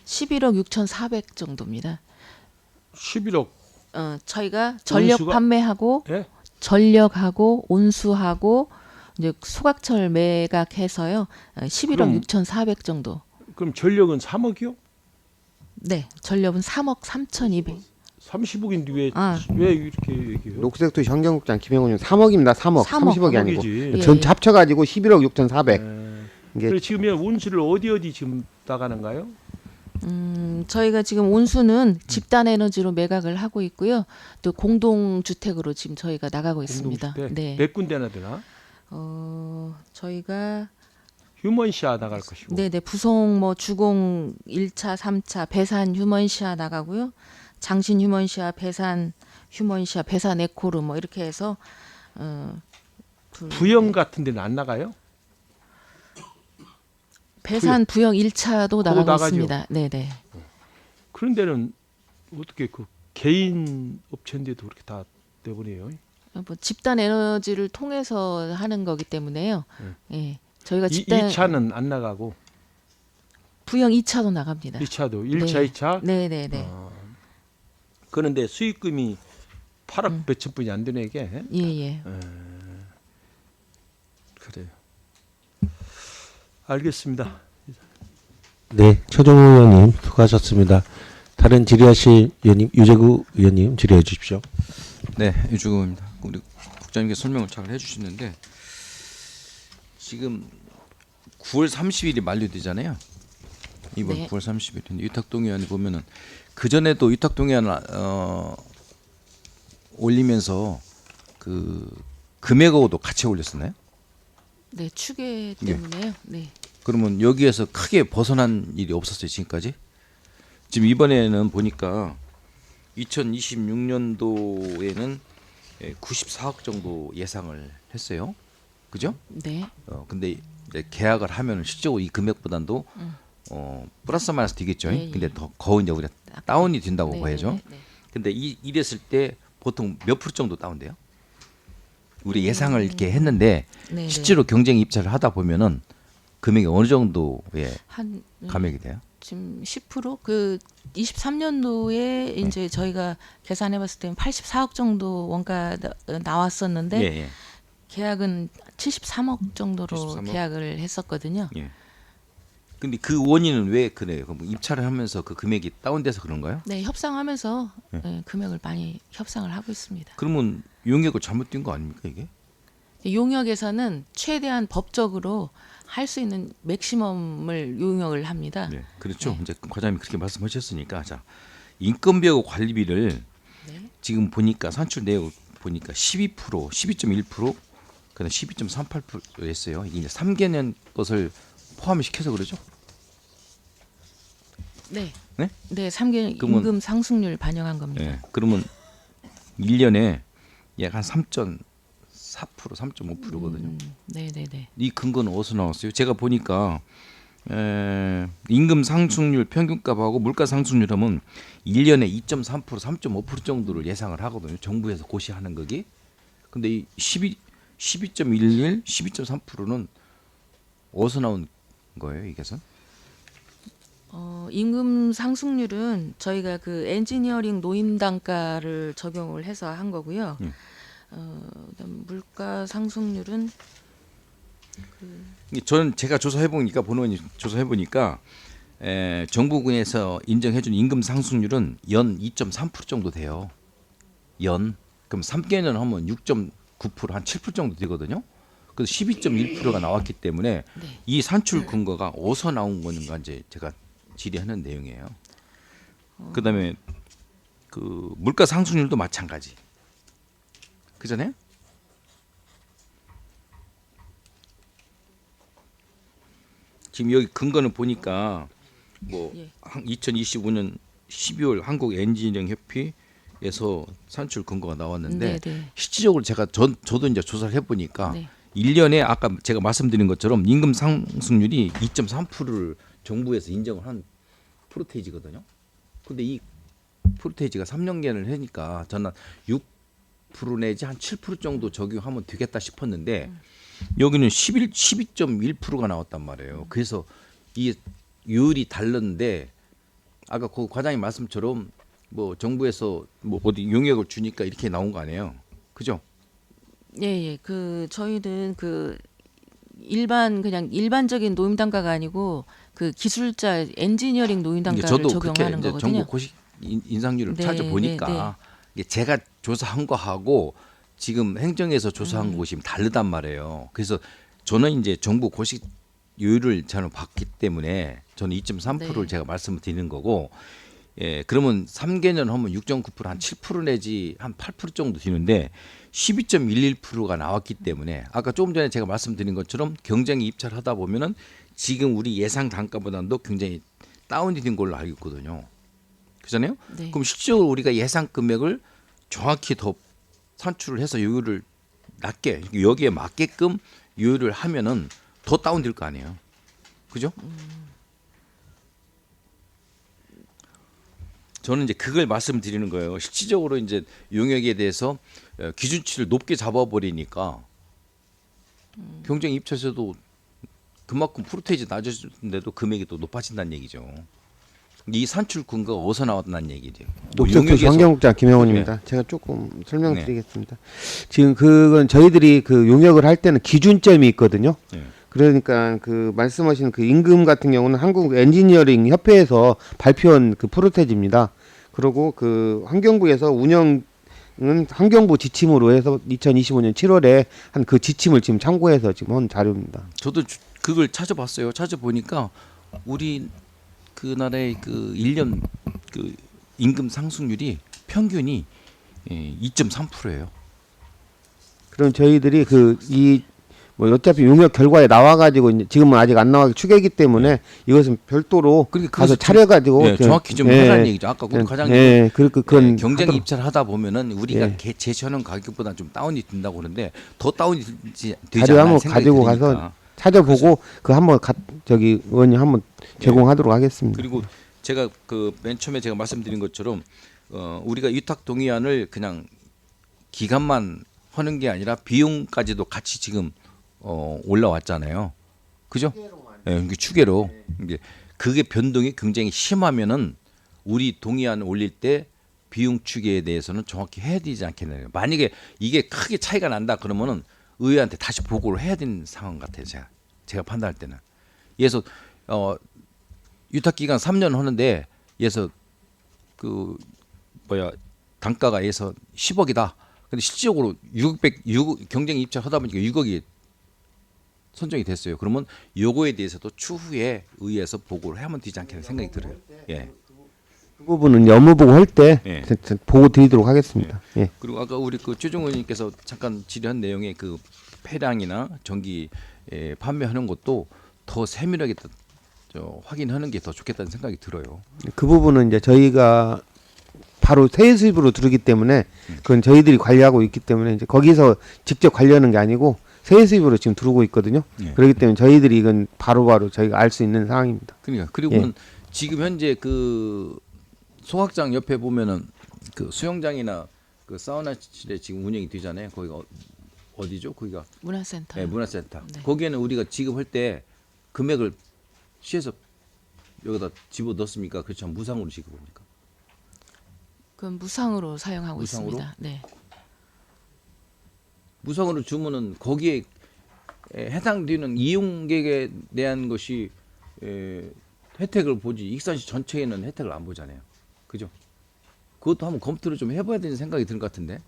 11억 6,400 정도입니다. 11억. 저희가 전력 온수가? 판매하고 예? 전력하고 온수하고 이제 소각철 매각해서요. 11억 그럼, 6,400 정도. 그럼 전력은 3억이요? 네, 전력은 3억 3,200. 30억인데 왜 아. 왜 이렇게 얘기해요? 녹색도시 환경국장 김영훈님 3억입니다. 3억. 3억. 30억이 아니고. 3억이지. 예, 전 예. 합쳐가지고 11억 6,400. 이게 그래 지금 운수를 어디 지금 나가는가요? 저희가 지금 온수는 집단 에너지로 매각을 하고 있고요. 또 공동 주택으로 지금 저희가 나가고 있습니다. 공동주택? 네. 몇 군데나 되나? 저희가 휴먼시아 나갈 것이고. 네네 부송 뭐 주공 1차, 3차 배산 휴먼시아 나가고요. 장신 휴먼시아, 배산 휴먼시아, 배산 에코르 뭐 이렇게 해서 부영 같은 데는 안 나가요? 배산 부영 1차도 나가고 나가죠. 있습니다. 네네. 그런 데는 어떻게 그 개인 업체인데도 그렇게 다 내보내요? 뭐 집단 에너지를 통해서 하는 거기 때문에요. 예. 저희가 집단 2차는 안 나가고 부영 2차도 나갑니다. 2차도 1차, 2차? 네네네. 그런데 수익금이 8억 몇천 분이 안 되네 이게. 예예. 그래요. 알겠습니다. 네, 최종호 의원님 수고하셨습니다. 다른 질의하실 의원님 유재구 의원님 질의해 주십시오. 네, 유주구입니다. 우리 국장님께서 설명을 잘 해주시는데 지금 9월 30일이 만료되잖아요. 이번 네. 9월 30일. 근데 위탁동의안을 보면은 그 전에도 위탁동의안을 올리면서 그 금액하고도 같이 올렸었나요? 네, 추계 때문에요. 네. 그러면 여기에서 크게 벗어난 일이 없었어요 지금까지? 지금 이번에는 보니까 2026년도에는 94억 정도 예상을 했어요. 그죠? 네. 근데 이제 계약을 하면 실제로 이 금액보다도 플러스 마이너스 되겠죠. 예, 예. 근데 더 거의 이제 우리가 다운이 된다고 네, 봐야죠. 네, 네. 근데 이랬을 때 보통 몇 프로 정도 다운돼요? 우리 예상을 이렇게 했는데 네, 실제로 경쟁 입찰을 하다 보면은 금액이 어느 정도의 한 감액이 돼요? 지금 10%그 23년도에 이제 저희가 계산해 봤을 때는 84억 정도 원가 나왔었는데 예, 예. 계약은 73억 정도로 73억? 계약을 했었거든요. 예. 근데 그 원인은 왜 그래요? 그럼 입찰을 하면서 그 금액이 다운돼서 그런가요? 네, 협상하면서 금액을 많이 협상을 하고 있습니다. 그러면 용역을 잘못된 거 아닙니까 이게? 용역에서는 최대한 법적으로 할 수 있는 맥시멈을 용역을 합니다. 네, 그렇죠. 이제 과장님이 그렇게 말씀하셨으니까 자 인건비하고 관리비를 지금 보니까 산출 내역 보니까 12%, 12.1%, 그다음 12.38% 했어요. 이게 이제 3개년 것을 포함시켜서 그러죠? 네. 네? 네, 3개월 그러면- 임금 상승률 반영한 겁니다. 네. 그러면 1년에 약 한 3.4%, 3.5%거든요. 네, 네, 네. 이 근거는 어디서 나왔어요? 제가 보니까 임금 상승률 평균값하고 물가 상승률하면 1년에 2.3%, 3.5% 정도를 예상을 하거든요. 정부에서 고시하는 거기. 근데 이 12.11, 12.3%는 어디서 나온 거예요, 이게선? 임금 상승률은 저희가 그 엔지니어링 노임 단가를 적용을 해서 한 거고요. 그다음 물가 상승률은 저는 제가 조사해 보니까 본원이 조사해 보니까 정부군에서 인정해준 임금 상승률은 연 2.3% 정도 돼요. 연. 그럼 3개년 하면 6.9%, 한 7% 정도 되거든요. 그래서 12.1%가 나왔기 때문에 이 산출 근거가 어디서 나온 건가 이제 제가 질의하는 내용이에요. 그다음에 그 물가 상승률도 마찬가지. 그잖아요? 지금 여기 근거는 보니까 뭐 2025년 12월 한국 엔지니어링 협회에서 산출 근거가 나왔는데 네. 실질적으로 제가 저도 이제 조사를 해보니까 네. 1년에 아까 제가 말씀드린 것처럼 임금 상승률이 2.3%를 정부에서 인정을 한 프로테이지거든요. 근데 이 프로테이지가 3년간을 하니까 저는 6% 내지 한 7% 정도 적용하면 되겠다 싶었는데 여기는 12.1%가 나왔단 말이에요. 그래서 이 요율이 다른데 아까 그 과장님 말씀처럼 뭐 정부에서 뭐 어디 용역을 주니까 이렇게 나온 거 아니에요. 그죠? 예. 그 저희는 그 그냥 일반적인 노임 단가가 아니고 그 기술자 엔지니어링 노임 단가를 저도 적용하는 그렇게 이제 거거든요. 정부 고시 인상률을 네, 찾아보니까 네, 네. 이게 제가 조사한 거하고 지금 행정에서 조사한 곳이 다르단 말이에요. 그래서 저는 이제 정부 고시율을 저는 봤기 때문에 저는 2.3%를 네. 제가 말씀을 드리는 거고, 예, 그러면 3개년 하면 6.9% 한 7% 내지 한 8% 정도 되는데 12.11%가 나왔기 때문에 아까 조금 전에 제가 말씀드린 것처럼 경쟁이 입찰하다 보면은 지금 우리 예상 단가보다도 굉장히 다운이 된 걸로 알고 있거든요. 그렇잖아요? 네. 그럼 실질적으로 우리가 예상 금액을 정확히 더 산출을 해서 요율을 낮게 여기에 맞게끔 요율을 하면은 더 다운될 거 아니에요. 그죠? 저는 이제 그걸 말씀드리는 거예요. 실질적으로 이제 용역에 대해서 기준치를 높게 잡아버리니까 경쟁 입찰에서도 그만큼 프로테이지 낮아졌는데도 금액이 또 높아진다는 얘기죠. 이 산출 근거가 어디서 나왔다는 얘기죠. 녹색도 환경국장 김영훈입니다. 네. 제가 조금 설명드리겠습니다. 지금 그건 저희들이 그 용역을 할 때는 기준점이 있거든요. 네. 그러니까 그 말씀하신 그 임금 같은 경우는 한국 엔지니어링 협회에서 발표한 그 프로테지입니다. 그리고 그 환경부에서 운영은 환경부 지침으로 해서 2025년 7월에 한 그 지침을 지금 참고해서 지금 한 자료입니다. 저도 그걸 찾아봤어요. 찾아보니까 우리 그 나라의 그 1년 그 임금 상승률이 평균이 2.3%예요. 그럼 저희들이 뭐 어차피 용역 결과에 나와가지고 이제 지금은 아직 안 나와서 추계이기 때문에 이것은 별도로 가서 차려가지고 정확히 좀 해라는 얘기죠. 아까 우리 과장님 그건 경쟁 입찰 하다 보면은 우리가 제시하는 가격보다 좀 다운이 된다고 그러는데 더 다운이 되지 자료 않나 한번 생각이 가지고 드니까. 가서 찾아보고 그 한번 저기 의원님 한번 제공하도록 하겠습니다. 그리고 제가 그 맨 처음에 제가 말씀드린 것처럼 우리가 위탁 동의안을 그냥 기간만 하는 게 아니라 비용까지도 같이 지금 올라왔잖아요. 그죠? 예, 네, 추계로. 이제 그게 변동이 굉장히 심하면은 우리 동의안 올릴 때 비용 추계에 대해서는 정확히 해야 되지 않겠나요? 만약에 이게 크게 차이가 난다 그러면은 의회한테 다시 보고를 해야 되는 상황 같아요. 제가 판단할 때는. 그래서 유탁 기간 3년 하는데 예서 그 단가가 예서 10억이다. 근데 실질적으로 6 경쟁 입찰 하다 보니까 6억이 선정이 됐어요. 그러면 요거에 대해서도 추후에 의회에서 보고를 하면 되지 않겠는 생각이 들어요. 예. 그 부분은 업무보고 할 때 보고 드리도록 하겠습니다. 예. 그리고 아까 우리 그 최종 의원님께서 잠깐 질의한 내용의 그 폐량이나 전기 판매하는 것도 더 세밀하게 확인하는 게 더 좋겠다는 생각이 들어요. 그 부분은 이제 저희가 바로 세액 수입으로 들어오기 때문에 그건 저희들이 관리하고 있기 때문에 이제 거기서 직접 관리하는 게 아니고 세액 수입으로 지금 들어오고 있거든요. 그렇기 때문에 저희들이 이건 바로바로 저희가 알 수 있는 상황입니다. 그러니까 그리고는 지금 현재 그 소각장 옆에 보면은 그 수영장이나 그 사우나실에 지금 운영이 되잖아요. 거기가 어디죠? 거기가 문화센터. 네, 문화센터. 네. 거기에는 우리가 지급할 때 금액을 시에서 여기다 집어 넣습니까? 그렇지 않으면 무상으로 지급합니까? 그건 무상으로 사용하고 무상으로? 있습니다. 네. 무상으로 주면은 거기에 해당되는 이용객에 대한 것이 혜택을 보지 익산시 전체에는 혜택을 안 보잖아요. 그죠? 그것도 한번 검토를 좀 해봐야 되는 생각이 드는 것 같은데.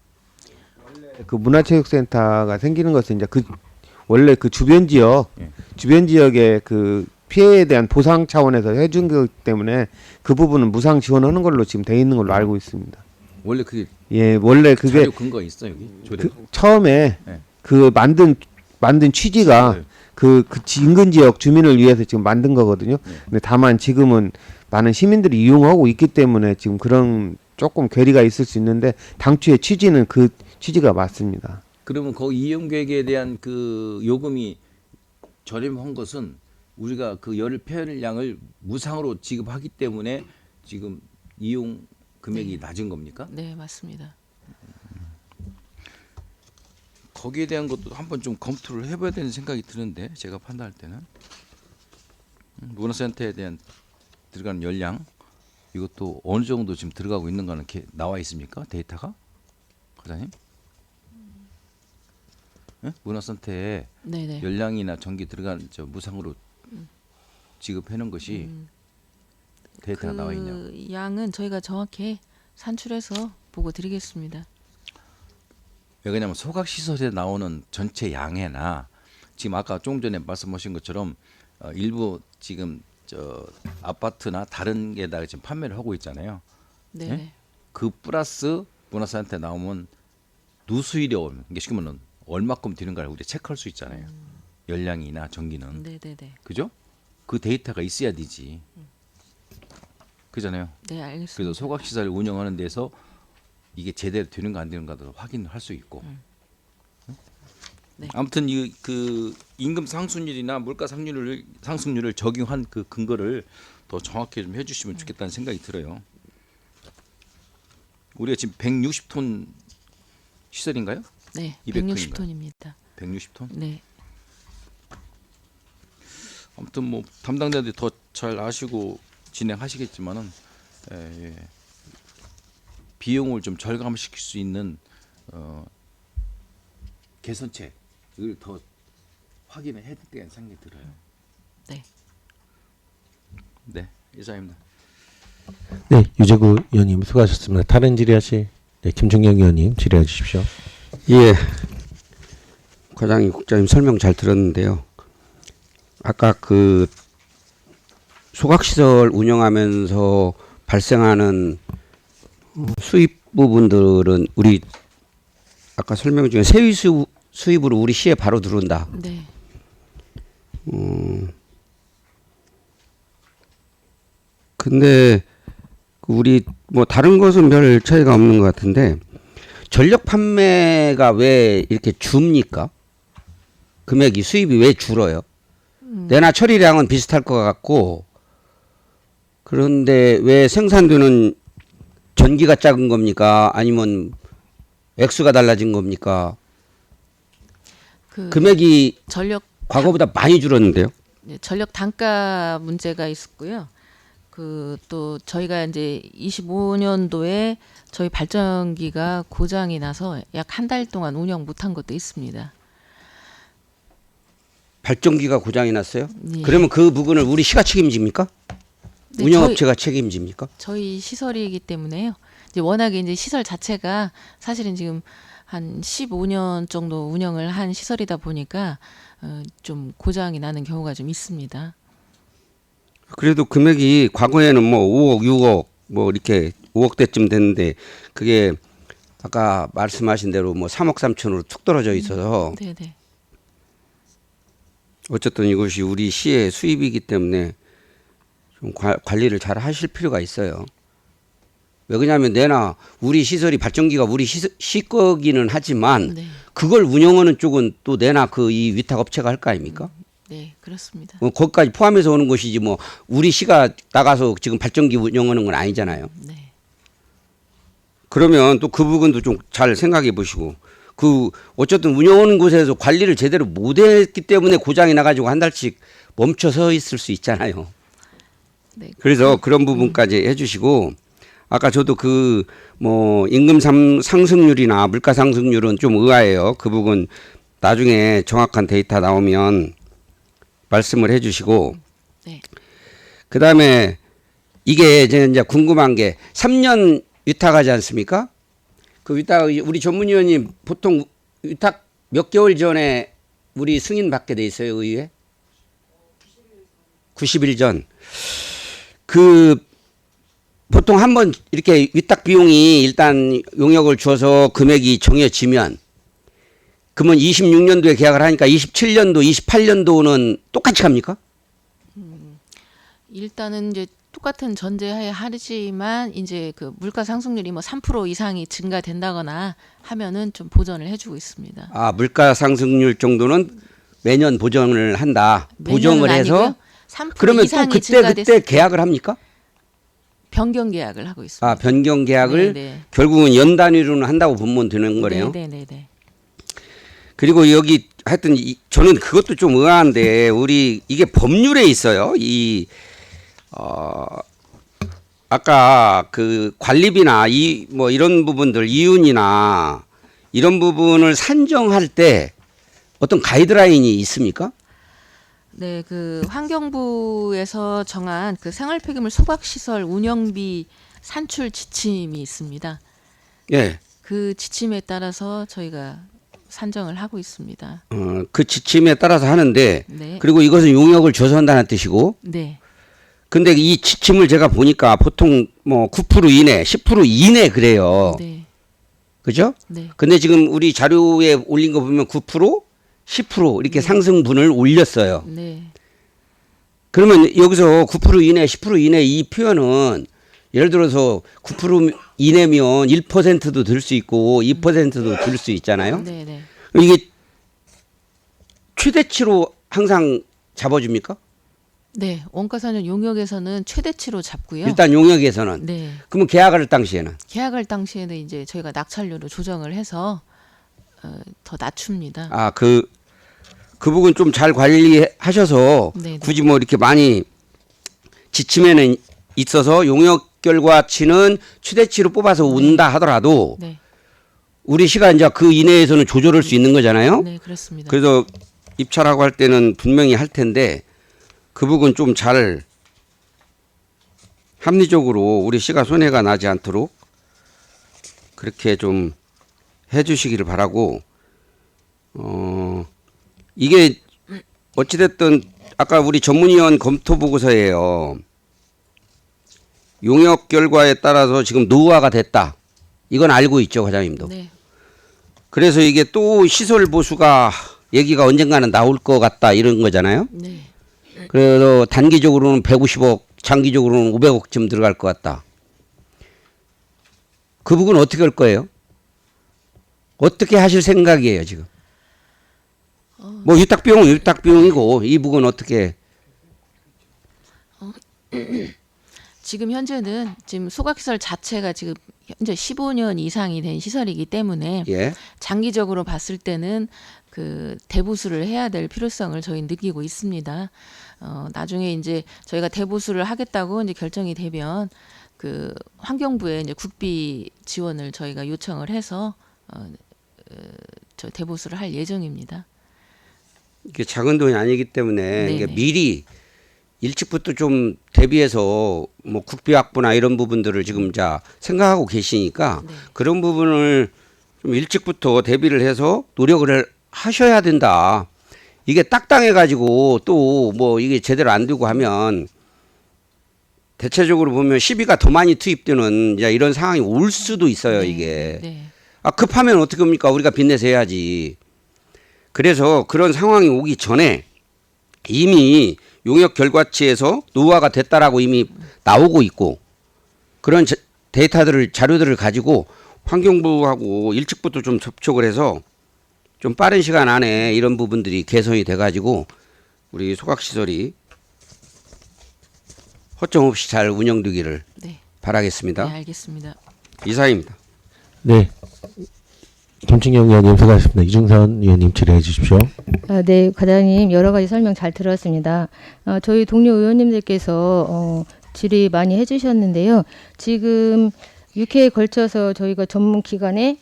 그 문화체육센터가 생기는 것은 이제 그 원래 그 주변 지역의 그 피해에 대한 보상 차원에서 해준 거기 때문에 그 부분은 무상 지원하는 걸로 지금 돼 있는 걸로 알고 있습니다. 원래 그게 원래 그게 자료 근거 있어 여기 조례. 처음에 그 만든 취지가 그 인근 지역 주민을 위해서 지금 만든 거거든요. 근데 다만 지금은 많은 시민들이 이용하고 있기 때문에 지금 그런 조금 괴리가 있을 수 있는데 당초의 취지는 그 취지가 맞습니다. 그러면 그 이용객에 대한 그 요금이 저렴한 것은 우리가 그 열 폐량을 무상으로 지급하기 때문에 지금 이용 금액이 낮은 겁니까? 네, 맞습니다. 거기에 대한 것도 한번 좀 검토를 해봐야 되는 생각이 드는데 제가 판단할 때는 문화센터에 대한 들어가는 열량 이것도 어느 정도 지금 들어가고 있는가는 나와 있습니까? 데이터가? 과장님? 문화센터에 네네. 열량이나 전기 들어간 저 무상으로 지급해 놓은 것이 데이터가 나와 있냐고. 그 양은 저희가 정확히 산출해서 보고 드리겠습니다. 왜 그러냐면 소각 시설에 나오는 전체 양에나 지금 아까 조금 전에 말씀하신 것처럼 일부 지금 저 아파트나 다른 게다가 지금 판매를 하고 있잖아요. 네. 예? 그 플러스 문화센터에 나오면 누수이료 이게 쉽게 말하면 얼마큼 드는가를 우리가 체크할 수 있잖아요. 열량이나 전기는. 네네네. 그죠? 그 데이터가 있어야 되지. 그잖아요. 네, 알겠습니다. 그래서 소각 시설을 운영하는 데서 이게 제대로 되는가 안 되는가도 확인할 수 있고. 네. 아무튼 이 그 임금 상승률이나 물가 상승률을 적용한 그 근거를 더 정확히 좀 해주시면 좋겠다는 생각이 들어요. 우리가 지금 160톤 시설인가요? 네, 200톤인가요? 160톤입니다. 160톤? 네. 아무튼 뭐 담당자들이 더 잘 아시고 진행하시겠지만은 예. 비용을 좀 절감시킬 수 있는 개선책을 더 확인을 해야 된다는 생각이 들어요. 네. 네, 이상입니다. 네, 유재구 의원님 수고하셨습니다. 다른 질의하실 김중영 의원님 질의해 주십시오. 예, 과장님, 국장님 설명 잘 들었는데요. 아까 그 소각시설 운영하면서 발생하는 수입 부분들은 우리 아까 설명 중에 세위 수입으로 우리 시에 바로 들어온다. 네. 근데 우리 뭐 다른 것은 별 차이가 없는 것 같은데 전력 판매가 왜 이렇게 줍니까? 금액이 수입이 왜 줄어요? 내나 처리량은 비슷할 것 같고 그런데 왜 생산되는 전기가 작은 겁니까? 아니면 액수가 달라진 겁니까? 금액이 전력 과거보다 많이 줄었는데요. 네, 전력 단가 문제가 있었고요. 그 또 저희가 이제 25년도에 저희 발전기가 고장이 나서 약 한 달 동안 운영 못한 것도 있습니다. 발전기가 고장이 났어요? 네. 그러면 그 부분을 우리 시가 책임집니까? 네, 운영업체가 책임집니까? 저희 시설이기 때문에요. 이제 워낙에 이제 시설 자체가 사실은 지금 한 15년 정도 운영을 한 시설이다 보니까 좀 고장이 나는 경우가 좀 있습니다. 그래도 금액이 과거에는 뭐 5억, 6억 뭐 이렇게 5억대쯤 됐는데 그게 아까 말씀하신 대로 뭐 3억 3천으로 툭 떨어져 있어서 네네. 어쨌든 이것이 우리 시의 수입이기 때문에 좀 관리를 잘 하실 필요가 있어요. 왜 그러냐면 내나 우리 시설이 발전기가 우리 시 거기는 하지만 네. 그걸 운영하는 쪽은 또 내나 그 이 위탁 업체가 할 거 아닙니까? 네, 그렇습니다. 거기까지 포함해서 오는 것이지 뭐 우리 시가 나가서 지금 발전기 운영하는 건 아니잖아요. 네. 그러면 또 그 부분도 좀 잘 생각해 보시고 그 어쨌든 운영하는 곳에서 관리를 제대로 못했기 때문에 고장이 나가지고 한 달씩 멈춰 서 있을 수 있잖아요. 네. 그래서 그런 부분까지 해주시고 아까 저도 그 뭐 임금 상승률이나 물가 상승률은 좀 의아해요. 그 부분 나중에 정확한 데이터 나오면 말씀을 해주시고 네. 그다음에 이게 이제 궁금한 게 3년 위탁하지 않습니까? 그 위탁 우리 전문위원님 보통 위탁 몇 개월 전에 우리 승인 받게 돼 있어요, 의회? 90일 전. 그 보통 한번 이렇게 위탁 비용이 일단 용역을 줘서 금액이 정해지면 그러면 26년도에 계약을 하니까 27년도, 28년도는 똑같이 갑니까? 일단은 이제 똑같은 전제하에 하지만 이제 그 물가 상승률이 뭐 3% 이상이 증가된다거나 하면은 좀 보전을 해주고 있습니다. 아, 물가 상승률 정도는 매년 보정을 한다. 보정을 해서 3% 그러면 또 이상이 그때 계약을 합니까? 변경 계약을 하고 있습니다. 아, 변경 계약을 네네. 결국은 연 단위로는 한다고 보면 되는 거네요. 네네네. 그리고 여기 하여튼 저는 그것도 좀 의아한데 우리 이게 법률에 있어요. 아까 그 관리비나 뭐 이런 부분들 이윤이나 이런 부분을 산정할 때 어떤 가이드라인이 있습니까? 네, 그 환경부에서 정한 그 생활 폐기물 소각 시설 운영비 산출 지침이 있습니다. 예. 그 지침에 따라서 저희가 산정을 하고 있습니다. 그 지침에 따라서 하는데 네. 그리고 이것은 용역을 줘서 한다는 뜻이고 네. 근데 이 지침을 제가 보니까 보통 뭐 9% 이내, 10% 이내 그래요. 네. 그죠? 네. 근데 지금 우리 자료에 올린 거 보면 9%, 10% 이렇게 상승분을 올렸어요. 네. 그러면 여기서 9% 이내, 10% 이내 이 표현은 예를 들어서 9% 이내면 1%도 들 수 있고 2%도 들 수 있잖아요. 네, 네. 이게 최대치로 항상 잡아줍니까? 네, 원가산업 용역에서는 최대치로 잡고요. 일단 용역에서는. 네. 그러면 계약할 당시에는 계약할 당시에는 이제 저희가 낙찰료를 조정을 해서 더 낮춥니다. 아, 그 부분 좀 잘 관리하셔서 네네. 굳이 뭐 이렇게 많이 지침에는 있어서 용역 결과치는 최대치로 뽑아서 운다 하더라도 네. 우리 시가 이제 그 이내에서는 조절할 수 있는 거잖아요. 네, 그렇습니다. 그래서 입찰하고 할 때는 분명히 할 텐데 그 부분 좀 잘 합리적으로 우리 시가 손해가 나지 않도록 그렇게 좀 해주시기를 바라고 이게 어찌됐든 아까 우리 전문위원 검토 보고서예요. 용역 결과에 따라서 지금 노후화가 됐다. 이건 알고 있죠, 과장님도. 네. 그래서 이게 또 시설 보수가 얘기가 언젠가는 나올 것 같다 이런 거잖아요. 네. 그래서 단기적으로는 150억, 장기적으로는 500억쯤 들어갈 것 같다. 그 부분 어떻게 할 거예요? 어떻게 하실 생각이에요 지금? 뭐 위탁비용은 위탁비용이고 이 부분 어떻게? 지금 현재는 지금 소각시설 자체가 지금 현재 15년 이상이 된 시설이기 때문에 예. 장기적으로 봤을 때는 그 대보수를 해야 될 필요성을 저희 느끼고 있습니다. 나중에 이제 저희가 대보수를 하겠다고 이제 결정이 되면 그 환경부에 이제 국비 지원을 저희가 요청을 해서 저 대보수를 할 예정입니다. 이게 작은 돈이 아니기 때문에 네네. 이게 미리 일찍부터 좀 대비해서 뭐 국비 확보나 이런 부분들을 지금 자 생각하고 계시니까 네. 그런 부분을 좀 일찍부터 대비를 해서 노력을 하셔야 된다. 이게 딱당해 가지고 또 뭐 이게 제대로 안 되고 하면 대체적으로 보면 시비가 더 많이 투입되는 이제 이런 상황이 올 수도 있어요. 이게 네. 아 급하면 어떻게 합니까? 우리가 빚내서 해야지. 그래서 그런 상황이 오기 전에 이미 용역 결과치에서 노후화가 됐다라고 이미 나오고 있고 그런 데이터들을 자료들을 가지고 환경부하고 일찍부터 좀 접촉을 해서 좀 빠른 시간 안에 이런 부분들이 개선이 돼가지고 우리 소각시설이 허점 없이 잘 운영되기를 네. 바라겠습니다. 네, 알겠습니다. 이사입니다. 네. 김충영 의원님 수고하셨습니다. 이중선 의원님 질의해 주십시오. 네, 과장님 여러 가지 설명 잘 들었습니다. 저희 동료 의원님들께서 질의 많이 해주셨는데요. 지금 6회에 걸쳐서 저희가 전문 기관에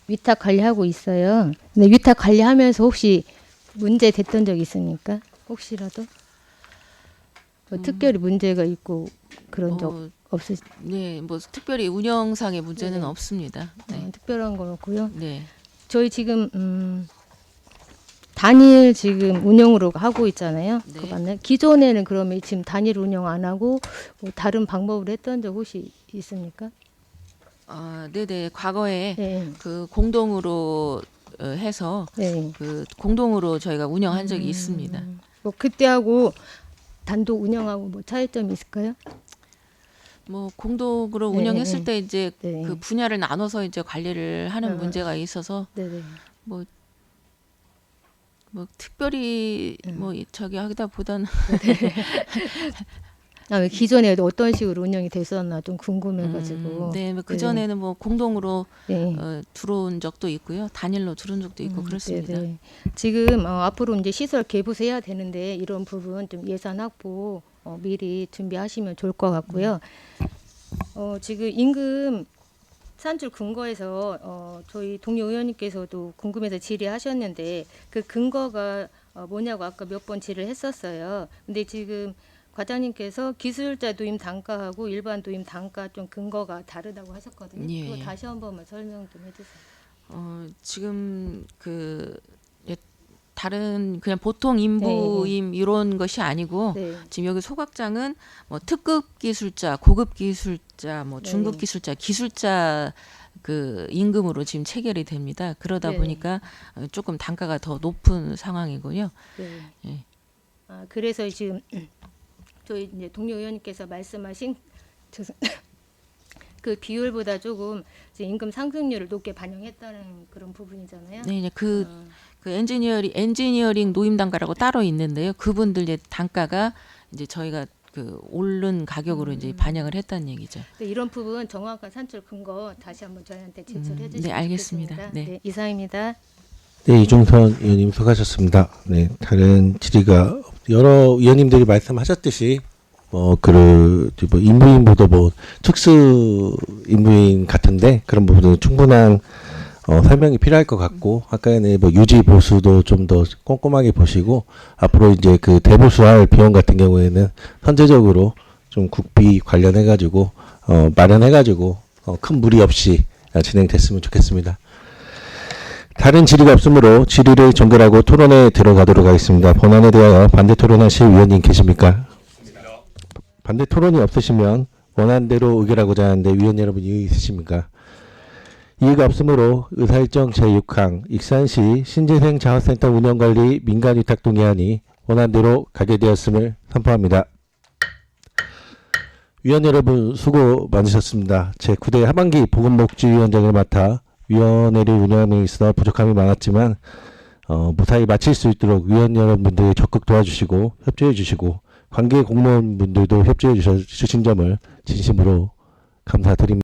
위탁 관리하고 있어요. 근데 위탁 관리하면서 혹시 문제 됐던 적 있습니까? 혹시라도 뭐 특별히 문제가 있고 그런 적 없으? 네, 뭐 특별히 운영상의 문제는 네. 없습니다. 네. 특별한 건 없고요. 네. 저희 지금 단일 지금 운영으로 하고 있잖아요. 네. 그거 맞나요? 기존에는 그러면 지금 단일 운영 안 하고 뭐 다른 방법으로 했던 적 혹시 있습니까? 네네. 과거에 네. 그 공동으로 해서 네. 그 공동으로 저희가 운영한 적이 있습니다. 뭐 그때하고 단독 운영하고 뭐 차이점이 있을까요? 뭐 공동으로 네, 운영했을 네. 때 이제 네. 그 분야를 나눠서 이제 관리를 하는 문제가 있어서 네네. 뭐 특별히 뭐 저기 하기다 보다는 왜 기존에도 어떤 식으로 운영이 됐었나 좀 궁금해가지고. 네, 그 전에는 뭐 공동으로 네. 들어온 적도 있고요, 단일로 들어온 적도 있고 그렇습니다. 네네. 지금 앞으로 이제 시설 개보수해야 되는데 이런 부분 좀 예산 확보 미리 준비하시면 좋을 것 같고요. 지금 임금 산출 근거에서 저희 동료 의원님께서도 궁금해서 질의하셨는데 그 근거가 뭐냐고 아까 몇 번 질의를 했었어요. 근데 지금 과장님께서 기술자 도임 단가하고 일반 도임 단가 좀 근거가 다르다고 하셨거든요. 예, 그거 예. 다시 한 번만 설명 좀 해주세요. 지금 다른 그냥 보통 인부임 이런 것이 아니고 네. 지금 여기 소각장은 뭐 특급 기술자, 고급 기술자, 뭐 중급 네. 기술자, 기술자 그 임금으로 지금 체결이 됩니다. 그러다 네. 보니까 조금 단가가 더 높은 상황이고요. 네. 예. 그래서 지금 저희 이제 동료 의원님께서 말씀하신 그 비율보다 조금 이제 임금 상승률을 높게 반영했다는 그런 부분이잖아요. 네, 이제 그 엔지니어링 노임 단가라고 따로 있는데요. 그분들 이제 단가가 이제 저희가 그 오른 가격으로 이제 반영을 했다는 얘기죠. 이런 부분 정확한 산출 근거 다시 한번 저희한테 제출해 주시면 네, 알겠습니다. 좋겠습니다. 네. 이상입니다. 네, 이종선 의원님 수고하셨습니다. 네, 다른 질의가 여러 의원님들이 말씀하셨듯이 뭐 인부인보다 뭐 특수 인부인 같은데 그런 부분은 충분한 설명이 필요할 것 같고 아까는 뭐 유지 보수도 좀 더 꼼꼼하게 보시고 앞으로 이제 그 대보수할 비용 같은 경우에는 선제적으로 좀 국비 관련해 가지고 마련해 가지고 큰 무리 없이 진행됐으면 좋겠습니다. 다른 질의가 없으므로 질의를 종결하고 토론에 들어가도록 하겠습니다. 본안에 대하여 반대 토론하실 위원님 계십니까? 반대 토론이 없으시면 원안대로 의결하고자 하는데 위원 여러분 이의 있으십니까? 이의가 없으므로 의사일정 제6항 익산시 신재생 장학센터 운영관리 민간위탁 동의안이 원안대로 가게 되었음을 선포합니다. 위원 여러분 수고 많으셨습니다. 제9대 하반기 보건복지위원장을 맡아 위원회를 운영함에 있어 부족함이 많았지만 무사히 마칠 수 있도록 위원 여러분들이 적극 도와주시고 협조해 주시고 관계 공무원분들도 협조해 주신 점을 진심으로 감사드립니다.